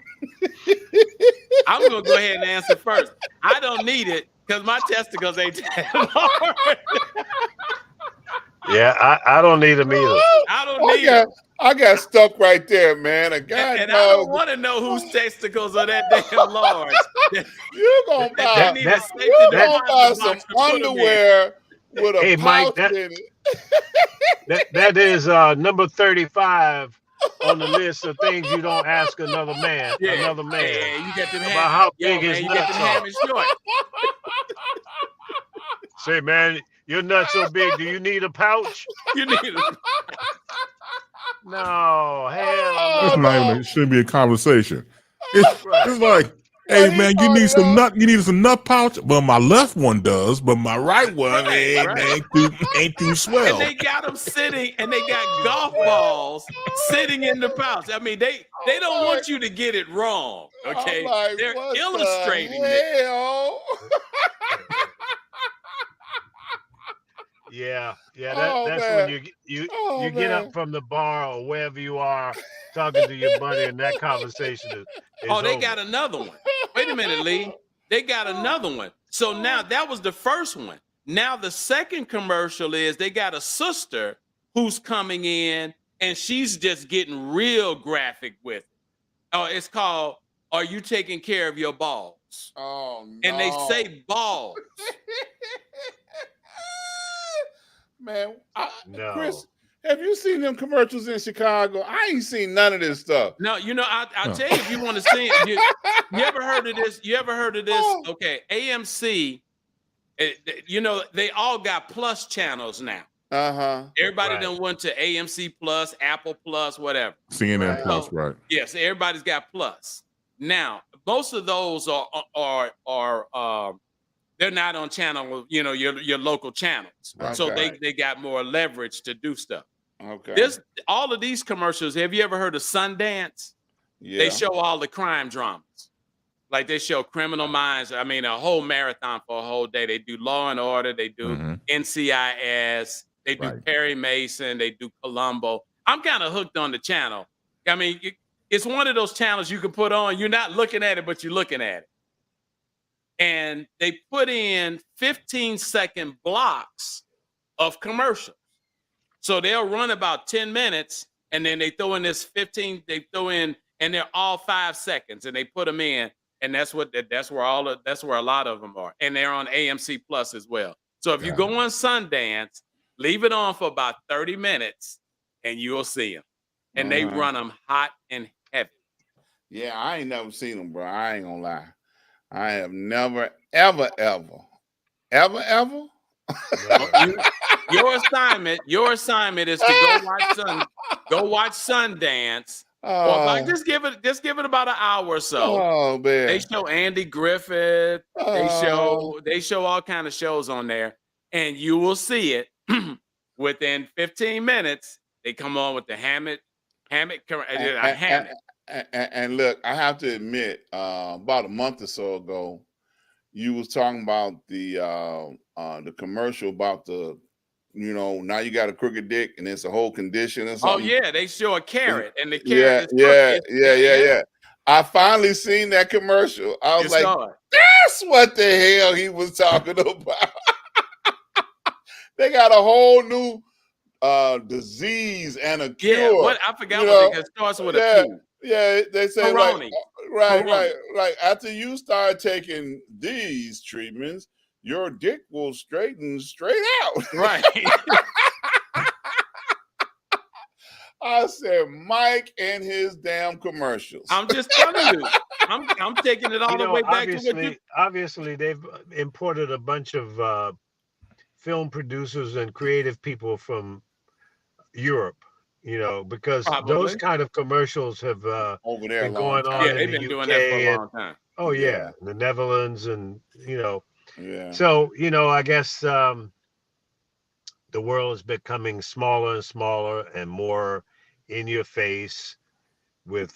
I'm going to go ahead and answer first. I don't need it because my testicles ain't that large. Yeah, I don't need them either. I don't need them. I got stuck right there, man. And I don't want to know whose testicles are that damn large. You're going to buy some underwear with a pouch in it. That is number 35 on the list of things you don't ask another man. Yeah, you get them about how big his you nuts get them are. ham and short. Say, man, your nuts so big. Do you need a pouch? You need a No, hell That's no. not even. It shouldn't be a conversation. It's like, hey man, you need some nut pouch. Well, my left one does, but my right one ain't too swell. And they got them sitting, and they got golf balls sitting in the pouch. I mean, they don't want you to get it wrong. Okay, like, they're illustrating it. Yeah, that's when you get up from the bar or wherever you are talking to your buddy, and that conversation is Oh, they over. got another one. Wait a minute, Lee. They got another one. So now that was the first one. Now the second commercial is they got a sister who's coming in and she's just getting real graphic with it. Oh, it's called "Are You Taking Care of Your Balls?" Oh no. And they say balls. Man, No. Chris, have you seen them commercials in Chicago? I ain't seen none of this stuff. No, you know, I'll tell you if you want to see it. You ever heard of this? Okay, AMC, you know, they all got plus channels now. Uh-huh. Everybody done went to AMC Plus, Apple Plus, whatever. CNN Plus, right? Yes, everybody's got plus. Now, most of those are they're not on channel, you know, your local channels. Okay. So they got more leverage to do stuff. Okay. All of these commercials, have you ever heard of Sundance? Yeah. They show all the crime dramas. Like they show Criminal Minds. I mean, a whole marathon for a whole day. They do Law and Order. They do NCIS. They do Perry Mason. They do Columbo. I'm kind of hooked on the channel. I mean, it's one of those channels you can put on. You're not looking at it, but you're looking at it. And they put in 15-second blocks of commercials. So they'll run about 10 minutes, and then they throw in this 15, and they're all 5 seconds, and they put them in, and that's where a lot of them are. And they're on AMC Plus as well. So if you Yeah. go on Sundance, leave it on for about 30 minutes and you'll see them. And they run them hot and heavy. Yeah, I ain't never seen them, bro. I ain't gonna lie. I have never, ever. Well, your assignment is to go watch Sundance. Or about, just give it about an hour or so. Oh man. They show Andy Griffith. They show all kind of shows on there, and you will see it within 15 minutes. They come on with the Hammett. And look, I have to admit, about a month or so ago, you was talking about the commercial about the, now you got a crooked dick and it's a whole condition or something. Oh yeah, they show a carrot and the Yeah, carrot is yeah. I finally seen that commercial. I was like, that's what the hell he was talking about. They got a whole new disease and a cure. Yeah, what I forgot what it starts with a P. Yeah, they say Corona. right. After you start taking these treatments, your dick will straighten straight out. Right. I said Mike and his damn commercials. I'm just telling you. I'm taking it all the way back to what you. Obviously, they've imported a bunch of film producers and creative people from Europe. Because those kind of commercials have over there been going on. Yeah, they've been doing that for a long time. Oh yeah, the Netherlands and Yeah. So I guess the world is becoming smaller and smaller and more in your face with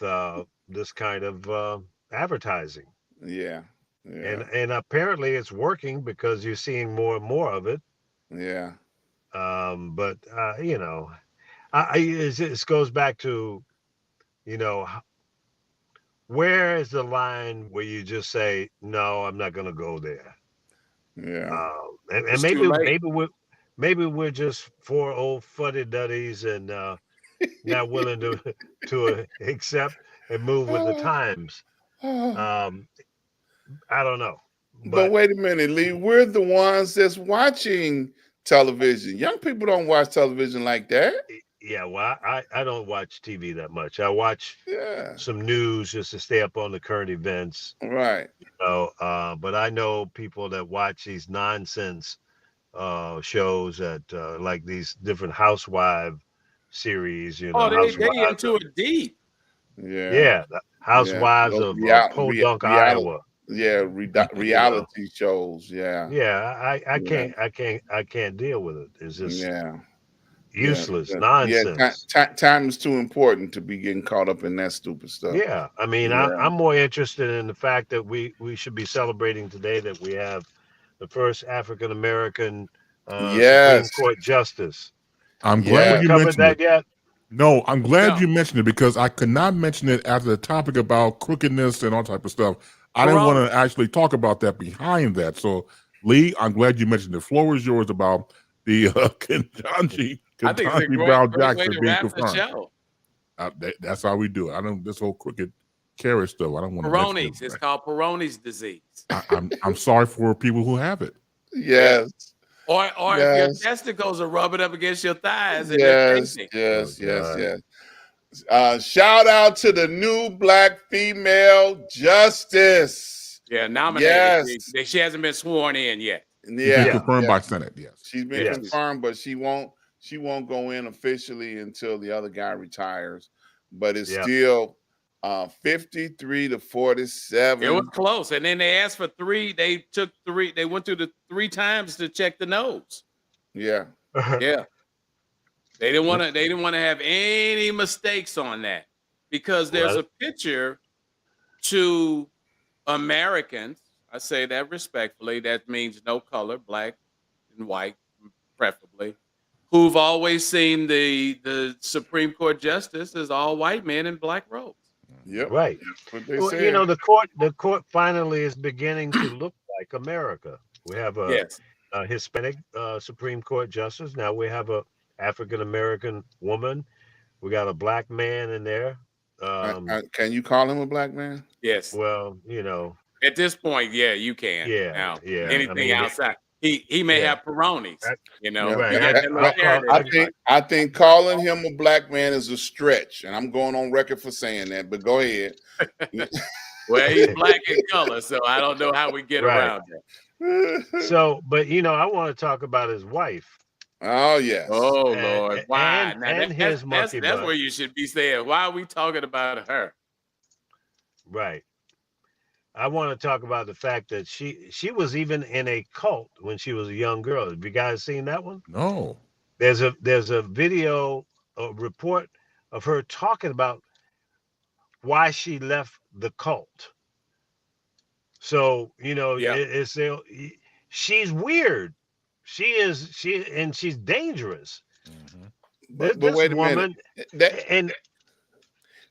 this kind of advertising. Yeah. And apparently it's working because you're seeing more and more of it. Yeah. But it goes back to, where is the line where you just say, no, I'm not going to go there. Yeah. And maybe we're just four old fuddy-duddies and not willing to accept and move with the times. I don't know. But wait a minute, Lee. We're the ones that's watching television. Young people don't watch television like that. Yeah, well, I don't watch TV that much. I watch some news just to stay up on the current events. Right. But I know people that watch these nonsense shows at like these different housewife series. They into it deep. Yeah. The Housewives of Podunk, Iowa. Yeah, reality shows. Yeah. Yeah, I can't deal with it. It's just useless nonsense. Yeah, time is too important to be getting caught up in that stupid stuff. Yeah, I mean, I'm more interested in the fact that we should be celebrating today that we have the first African American Supreme Court justice. I'm glad you mentioned that yet. No, I'm glad you mentioned it because I could not mention it after the topic about crookedness and all type of stuff. I didn't want to actually talk about that behind that. So, Lee, I'm glad you mentioned it. The floor is yours about the Ketanji Brown Jackson being confirmed. That's how we do it. I don't this whole crooked carrot stuff. I don't want to. Peyronie's. It's called Peyronie's disease. I'm sorry for people who have it. Yes. Or if your testicles are rubbing up against your thighs. And Yes. Shout out to the new black female justice. Yeah, nominated. She hasn't been sworn in yet. Yeah, confirmed by Senate. Yes, she's been confirmed, but she won't go in officially until the other guy retires. But it's still 53 to 47. It was close, and then they asked for 3. They took 3. They went through the 3 times to check the nose. Yeah, yeah. They didn't want to have any mistakes on that because there's a picture to Americans. I say that respectfully. That means no color, black and white, preferably, who've always seen the Supreme Court justice as all white men in black robes. Yep. Right. Well, the court finally is beginning to look like America. We have a Hispanic Supreme Court justice. Now we have a African American woman. We got a black man in there. Can you call him a black man? Yes. Well, at this point, you can. Yeah. Now, yeah. Anything outside. He may Yeah. have Peronis. That- You know, Yeah. he Right. got that little hair that- I think calling him a black man is a stretch, and I'm going on record for saying that. But go ahead. well, he's black in color, so I don't know how we get Right. around that. So, but I want to talk about his wife. Oh yes. Oh And- Lord, why? and- Now, and his monkey that's butt. where you should be saying, why are we talking about her? Right. I want to talk about the fact that she was even in a cult when she was a young girl. Have you guys seen that one? No. There's a video, a report of her talking about why she left the cult. So Yeah. she's weird. And she's dangerous. Mhm. But This wait a woman, minute. and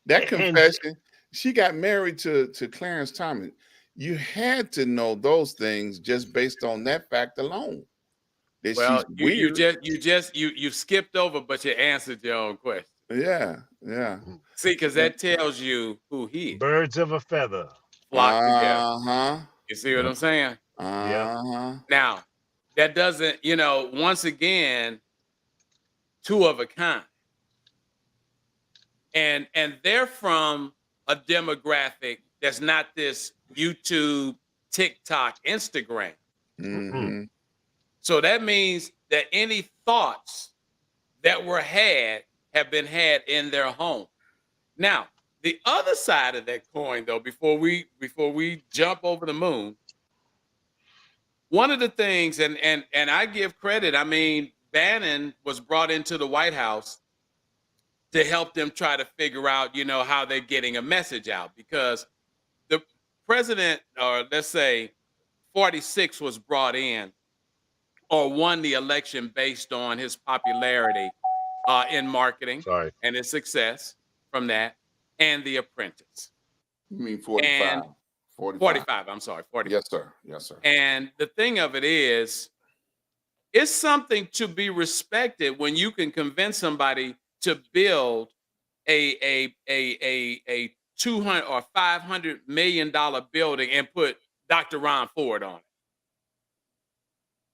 That and- confession, she got married to Clarence Thomas. You had to know those things just based on that fact alone. That Well, she's weird. you skipped over, but you answered your own question. Yeah. See, because that tells you who he is. birds of a feather. Flock together. Uh-huh. You see what I'm saying? Uh-huh. Now, that doesn't, once again, two of a kind. And they're from a demographic that's not this YouTube, TikTok, Instagram. Mm-hmm. So that means that any thoughts that were had have been had in their home. Now, the other side of that coin, though, before we jump over the moon, one of the things, and I give credit, I mean, Bannon was brought into the White House to help them try to figure out, how they're getting a message out, because the president, or let's say 46, was brought in or won the election based on his popularity in marketing Sorry. and his success from that, and The Apprentice. You mean 45? And 45, I'm sorry, 45. Yes, sir. And the thing of it is, it's something to be respected when you can convince somebody to build a 200 or $500 million building and put Dr.Ron Ford on it.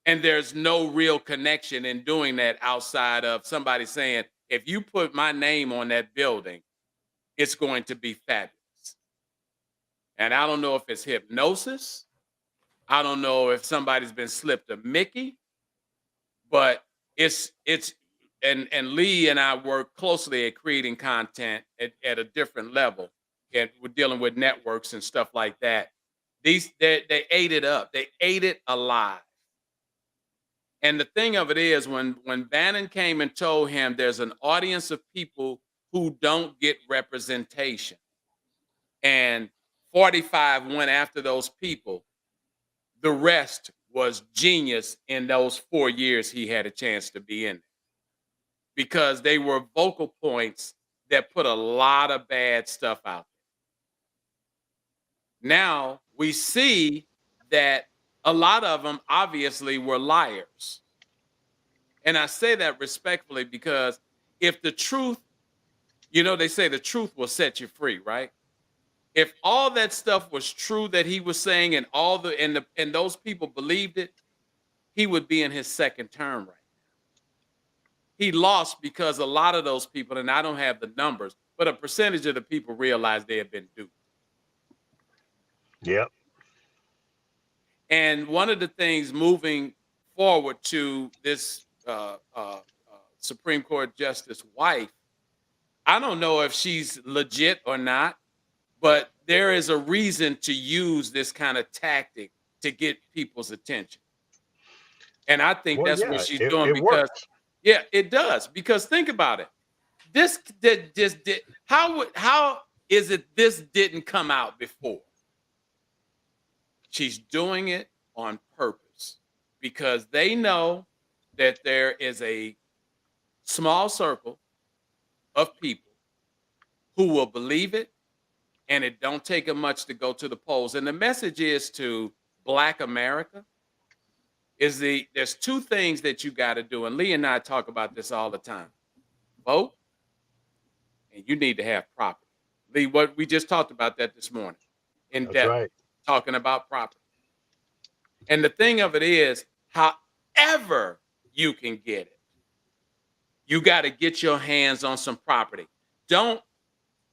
And there's no real connection in doing that outside of somebody saying, if you put my name on that building, it's going to be fabulous. And I don't know if it's hypnosis. I don't know if somebody's been slipped a Mickey, but and Lee and I work closely at creating content at a different level. And we're dealing with networks and stuff like that. They ate it up. They ate it alive. And the thing of it is, when Bannon came and told him there's an audience of people who don't get representation, and 45 went after those people, the rest was genius in those 4 years he had a chance to be in there. Because they were vocal points that put a lot of bad stuff out there. Now we see that a lot of them obviously were liars. And I say that respectfully because if the truth, they say the truth will set you free, right? If all that stuff was true that he was saying and and those people believed it, he would be in his second term right now. He lost because a lot of those people, and I don't have the numbers, but a percentage of the people realized they had been duped. Yep. And one of the things moving forward to this Supreme Court Justice wife, I don't know if she's legit or not, but there is a reason to use this kind of tactic to get people's attention. And I think that's what she's doing because, works. yeah, it does. Because think about it. How is it this didn't come out before? She's doing it on purpose because they know that there is a small circle of people who will believe it, and it don't take them much to go to the polls. And the message is to Black America there's two things that you got to do. And Lee and I talk about this all the time. Vote, and you need to have property. Lee, what we just talked about that this morning in That's depth, right. talking about property. And the thing of it is, however you can get it. You got to get your hands on some property. Don't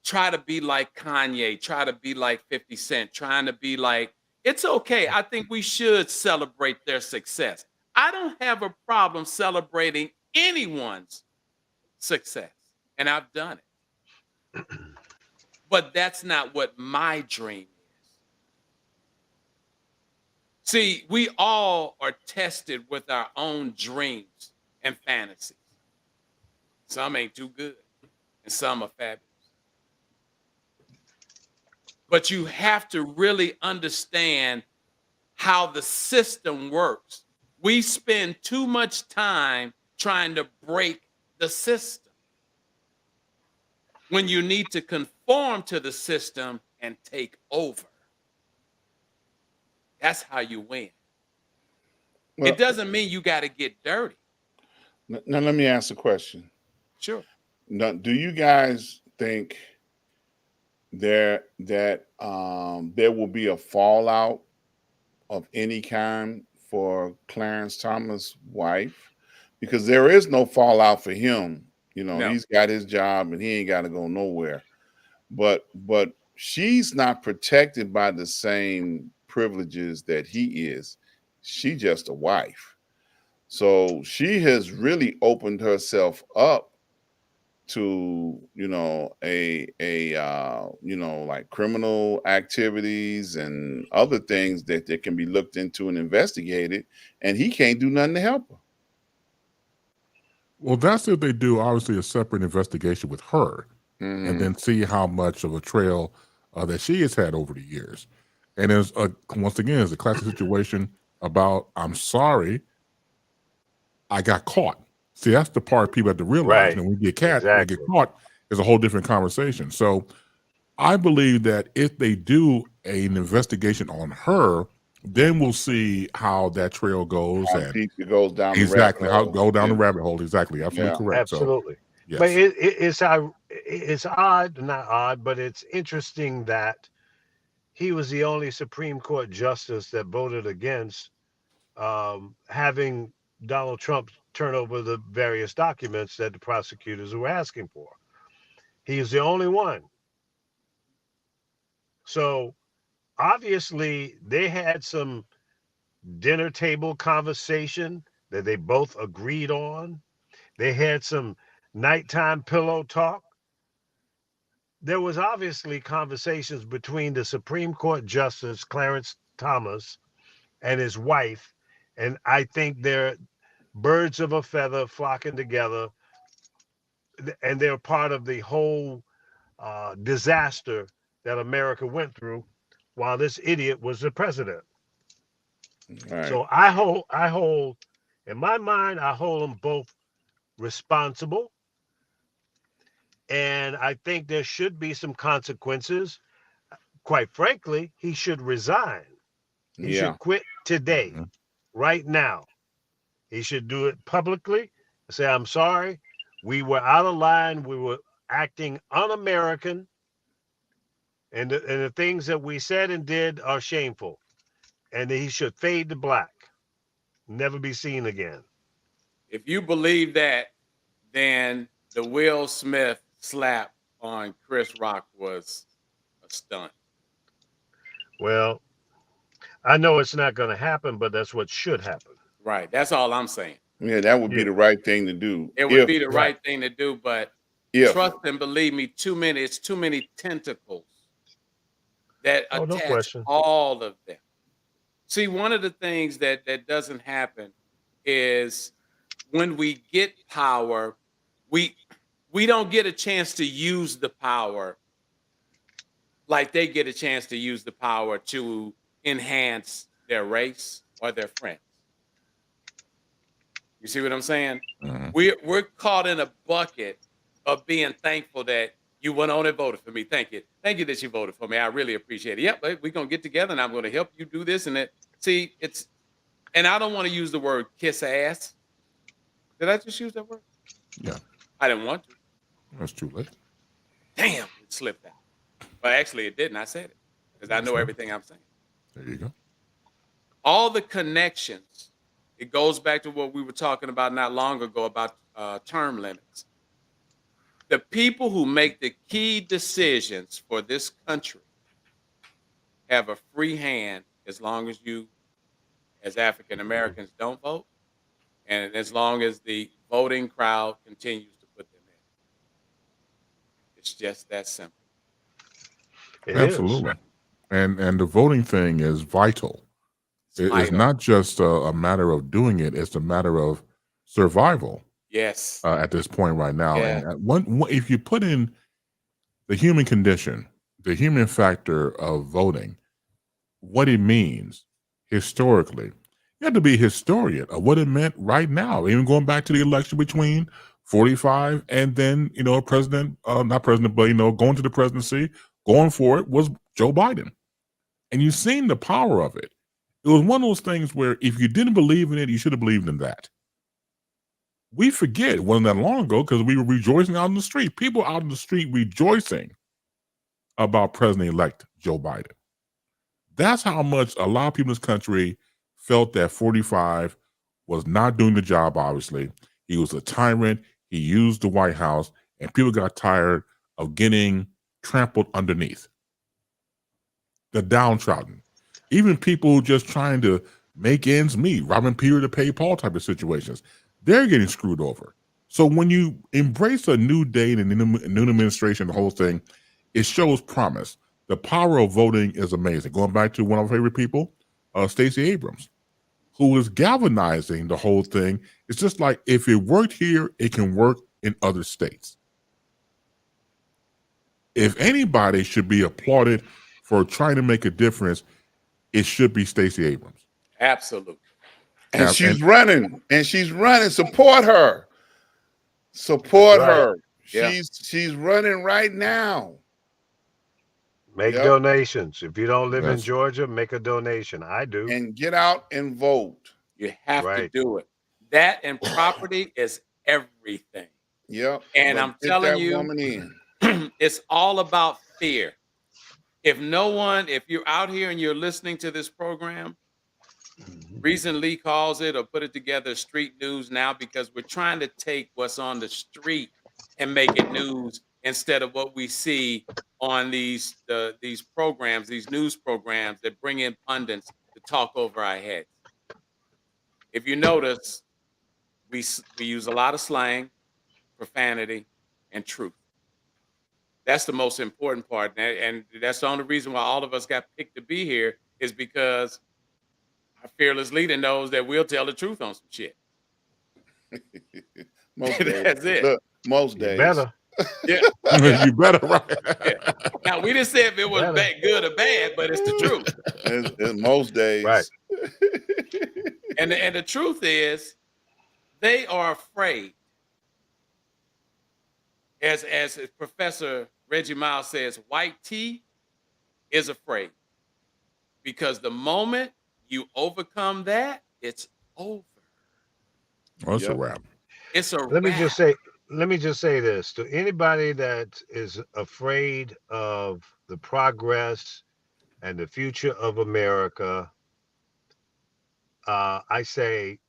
try to be like Kanye, try to be like 50 Cent, trying to be like, it's okay. I think we should celebrate their success. I don't have a problem celebrating anyone's success, and I've done it. But that's not what my dream is. See, we all are tested with our own dreams and fantasies. Some ain't too good, and some are fabulous. But you have to really understand how the system works. We spend too much time trying to break the system when you need to conform to the system and take over. That's how you win. Well, It doesn't mean you got to get dirty. now let me ask a question. Sure. Now, do you guys think there will be a fallout of any kind for Clarence Thomas' wife? Because there is no fallout for him. You know, No. he's got his job and he ain't got to go nowhere. But she's not protected by the same privileges that he is. She's just a wife. So she has really opened herself up to, you know, like criminal activities and other things that can be looked into and investigated, and he can't do nothing to help her. Well, that's if they do, obviously, a separate investigation with her and then see how much of a trail that she has had over the years. And there's once again, it's a classic situation about, I'm sorry, I got caught. See, that's the part people have to realize. Right. You know, when you get Exactly. caught, is a whole different conversation. So I believe that if they do an investigation on her, then we'll see how that trail goes. How and deep it goes down exactly the how rabbit go down the hole. rabbit hole. Exactly. Absolutely Yeah. correct. Absolutely. So, yes. But it's odd, not odd, but it's interesting that he was the only Supreme Court justice that voted against having Donald Trump turn over the various documents that the prosecutors were asking for. He is the only one. So obviously they had some dinner table conversation that they both agreed on. They had some nighttime pillow talk. There was obviously conversations between the Supreme Court Justice Clarence Thomas and his wife, and I think they're birds of a feather flocking together, and they're part of the whole disaster that America went through while this idiot was the president. Right. So I hold, in my mind, I hold them both responsible, and I think there should be some consequences. Quite frankly, he should resign. He Yeah. should quit today, right now. He should do it publicly. Say, I'm sorry. We were out of line. We were acting un-American. And the things that we said and did are shameful. And he should fade to black. Never be seen again. If you believe that, then the Will Smith slap on Chris Rock was a stunt. Well, I know it's not going to happen, but that's what should happen. Right. That's all I'm saying. Yeah, that would be the right thing to do. It would be the right thing to do, but if trust and believe me, it's too many tentacles that Oh, no attach question. all of them. See, one of the things that doesn't happen is when we get power, we don't get a chance to use the power like they get a chance to use the power to enhance their race or their friends. You see what I'm saying? We're caught in a bucket of being thankful that you went on and voted for me. Thank you. Thank you that you voted for me. I really appreciate it. Yep, we're going to get together and I'm going to help you do this and that. See, and I don't want to use the word kiss ass. Did I just use that word? Yeah. I didn't want to. That's too late. Damn, it slipped out. But actually it didn't. I said it because I know everything I'm saying. There you go. All the connections it goes back to what we were talking about not long ago about term limits. The people who make the key decisions for this country have a free hand as long as you, as African Americans, don't vote, and as long as the voting crowd continues to put them in. It's just that simple. It Absolutely. And the voting thing is vital. It's vital. not just a matter of doing it; it's a matter of survival Yes. at this point right now. Yeah. And if you put in the human condition, the human factor of voting, what it means historically, you have to be a historian of what it meant right now. Even going back to the election between 45 and then president, not president, but going to the presidency, going for it was Joe Biden. And you've seen the power of it. It was one of those things where if you didn't believe in it, you should have believed in that. We forget it wasn't that long ago because we were rejoicing out in the street. People out in the street rejoicing about President-elect Joe Biden. That's how much a lot of people in this country felt that 45 was not doing the job, obviously. He was a tyrant. He used the White House, and people got tired of getting trampled underneath. The downtrodden. Even people who just trying to make ends meet, robbing Peter to pay Paul type of situations, they're getting screwed over. So when you embrace a new day and a new administration, the whole thing, it shows promise. The power of voting is amazing. Going back to one of our favorite people, Stacey Abrams, who is galvanizing the whole thing. It's just like if it worked here, it can work in other states. If anybody should be applauded for trying to make a difference, it should be Stacey Abrams. Absolutely. And she's running. Support her. Support her. Yeah. She's running right now. Make donations. If you don't live in Georgia, make a donation. I do. And get out and vote. You have to do it. That and property is everything. Yep. And I'm telling you, it's all about fear. If you're out here and you're listening to this program, reason Lee calls it or put it together street news now, because we're trying to take what's on the street and make it news instead of what we see on these programs, these news programs that bring in pundits to talk over our heads. If you notice, we use a lot of slang, profanity, and truth. That's the most important part. And that's the only reason why all of us got picked to be here is because our fearless leader knows that we'll tell the truth on some shit. Most days. That's it. Look, most days. You better. Yeah. You better, right? Yeah. Now, we didn't say if it was good or bad, but it's the truth. It's most days. Right. And the truth is, they are afraid. As Professor Reggie Miles says, white tea is afraid. Because the moment you overcome that, it's over. Oh, it's a wrap. It's a Let me wrap. just say this to anybody that is afraid of the progress and the future of America. I say,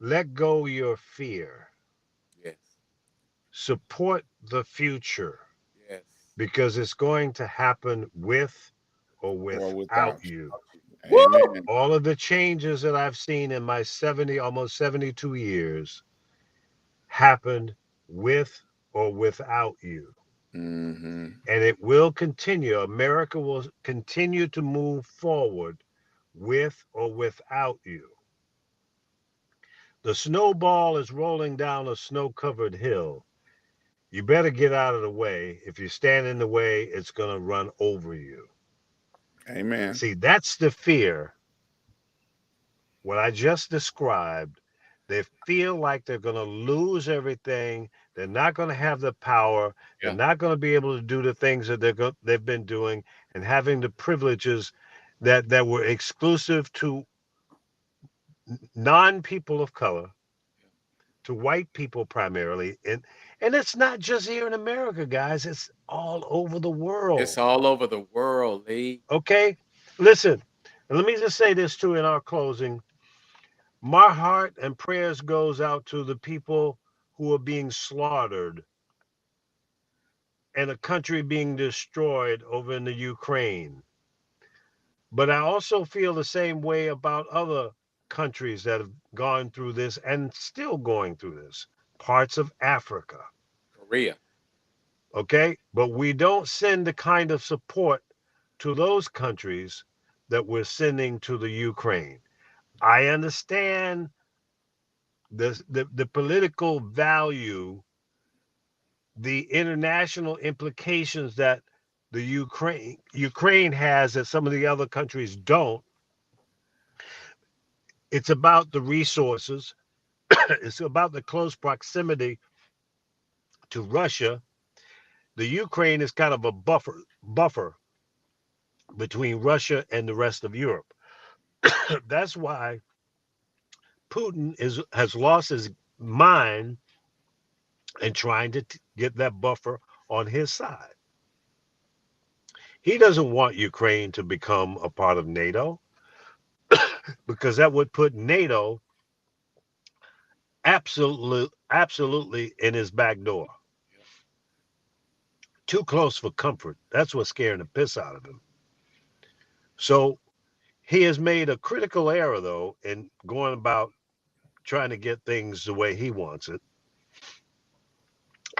let go your fear. Yes. Support the future. Yes. Because it's going to happen with or without you. Amen. All of the changes that I've seen in my almost 72 years happened with or without you. Mm-hmm. And it will continue. America will continue to move forward with or without you. The snowball is rolling down a snow-covered hill. You better get out of the way. If you stand in the way, it's going to run over you. Amen. See, that's the fear. What I just described, they feel like they're going to lose everything. They're not going to have the power. They're not going to be able to do the things that they've been doing and having the privileges that were exclusive to non-people of color, to white people primarily. And it's not just here in America, guys. It's all over the world. It's all over the world, Lee. Okay? Listen, and let me just say this too in our closing. My heart and prayers goes out to the people who are being slaughtered and a country being destroyed over in the Ukraine. But I also feel the same way about other countries that have gone through this and still going through this, parts of Africa. Korea. Okay. But we don't send the kind of support to those countries that we're sending to the Ukraine. I understand the political value, the international implications that the Ukraine has that some of the other countries don't. It's about the resources. It's about the close proximity to Russia. The Ukraine is kind of a buffer between Russia and the rest of Europe. That's why Putin has lost his mind and trying to get that buffer on his side. He doesn't want Ukraine to become a part of NATO because that would put NATO absolutely in his back door. Too close for comfort. That's what's scaring the piss out of him. So he has made a critical error, though, in going about trying to get things the way he wants it.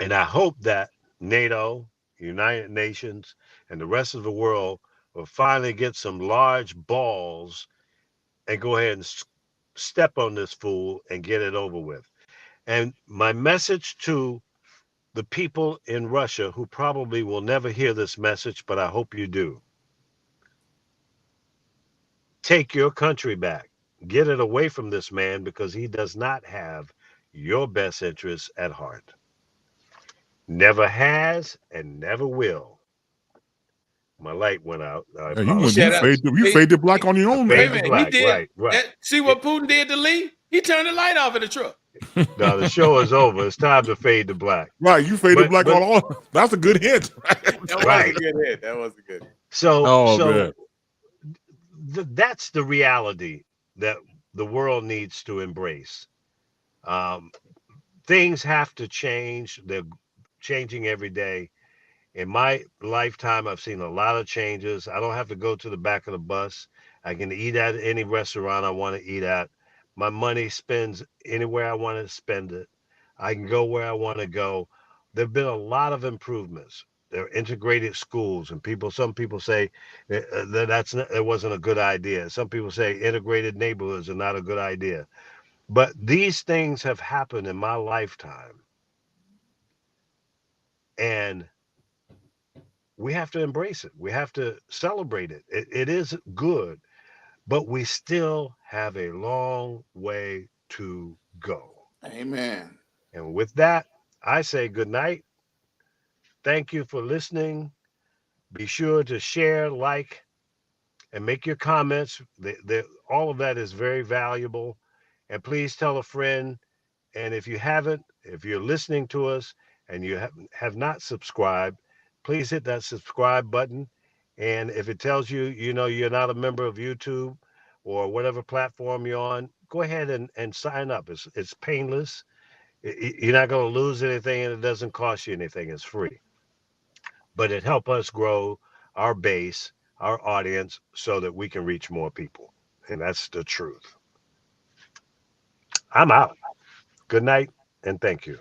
And I hope that NATO, United Nations, and the rest of the world will finally get some large balls and go ahead and step on this fool and get it over with. And my message to the people in Russia who probably will never hear this message, but I hope you do. Take your country back. Get it away from this man because he does not have your best interests at heart. Never has and never will. My light went out. I Yeah, you Shut up. fade you He, faded black on your I own, wait a man. faded minute. He black. did. Right. See what Putin did to Lee? He turned the light off in the truck. Now the show is over. It's time to fade to black. Right, you faded But black on all. That's a good hint. That was right. a good hit. That was a good hit. Oh So man. that's the reality that the world needs to embrace. Um, things have to change. They're changing every day. In my lifetime, I've seen a lot of changes. I don't have to go to the back of the bus. I can eat at any restaurant I want to eat at. My money spends anywhere I want to spend it. I can go where I want to go. There have been a lot of improvements. There are integrated schools, and some people say that wasn't a good idea. Some people say integrated neighborhoods are not a good idea. But these things have happened in my lifetime, and we have to embrace it. We have to celebrate it. It is good, but we still have a long way to go. Amen. And with that, I say good night. Thank you for listening. Be sure to share, like, and make your comments. All of that is very valuable. And please tell a friend. And if you haven't, if you're listening to us and you have not subscribed, please hit that subscribe button. And if it tells you, you're not a member of YouTube or whatever platform you're on, go ahead and sign up. It's painless. You're not going to lose anything, and it doesn't cost you anything. It's free. But it helps us grow our base, our audience, so that we can reach more people. And that's the truth. I'm out. Good night, and thank you.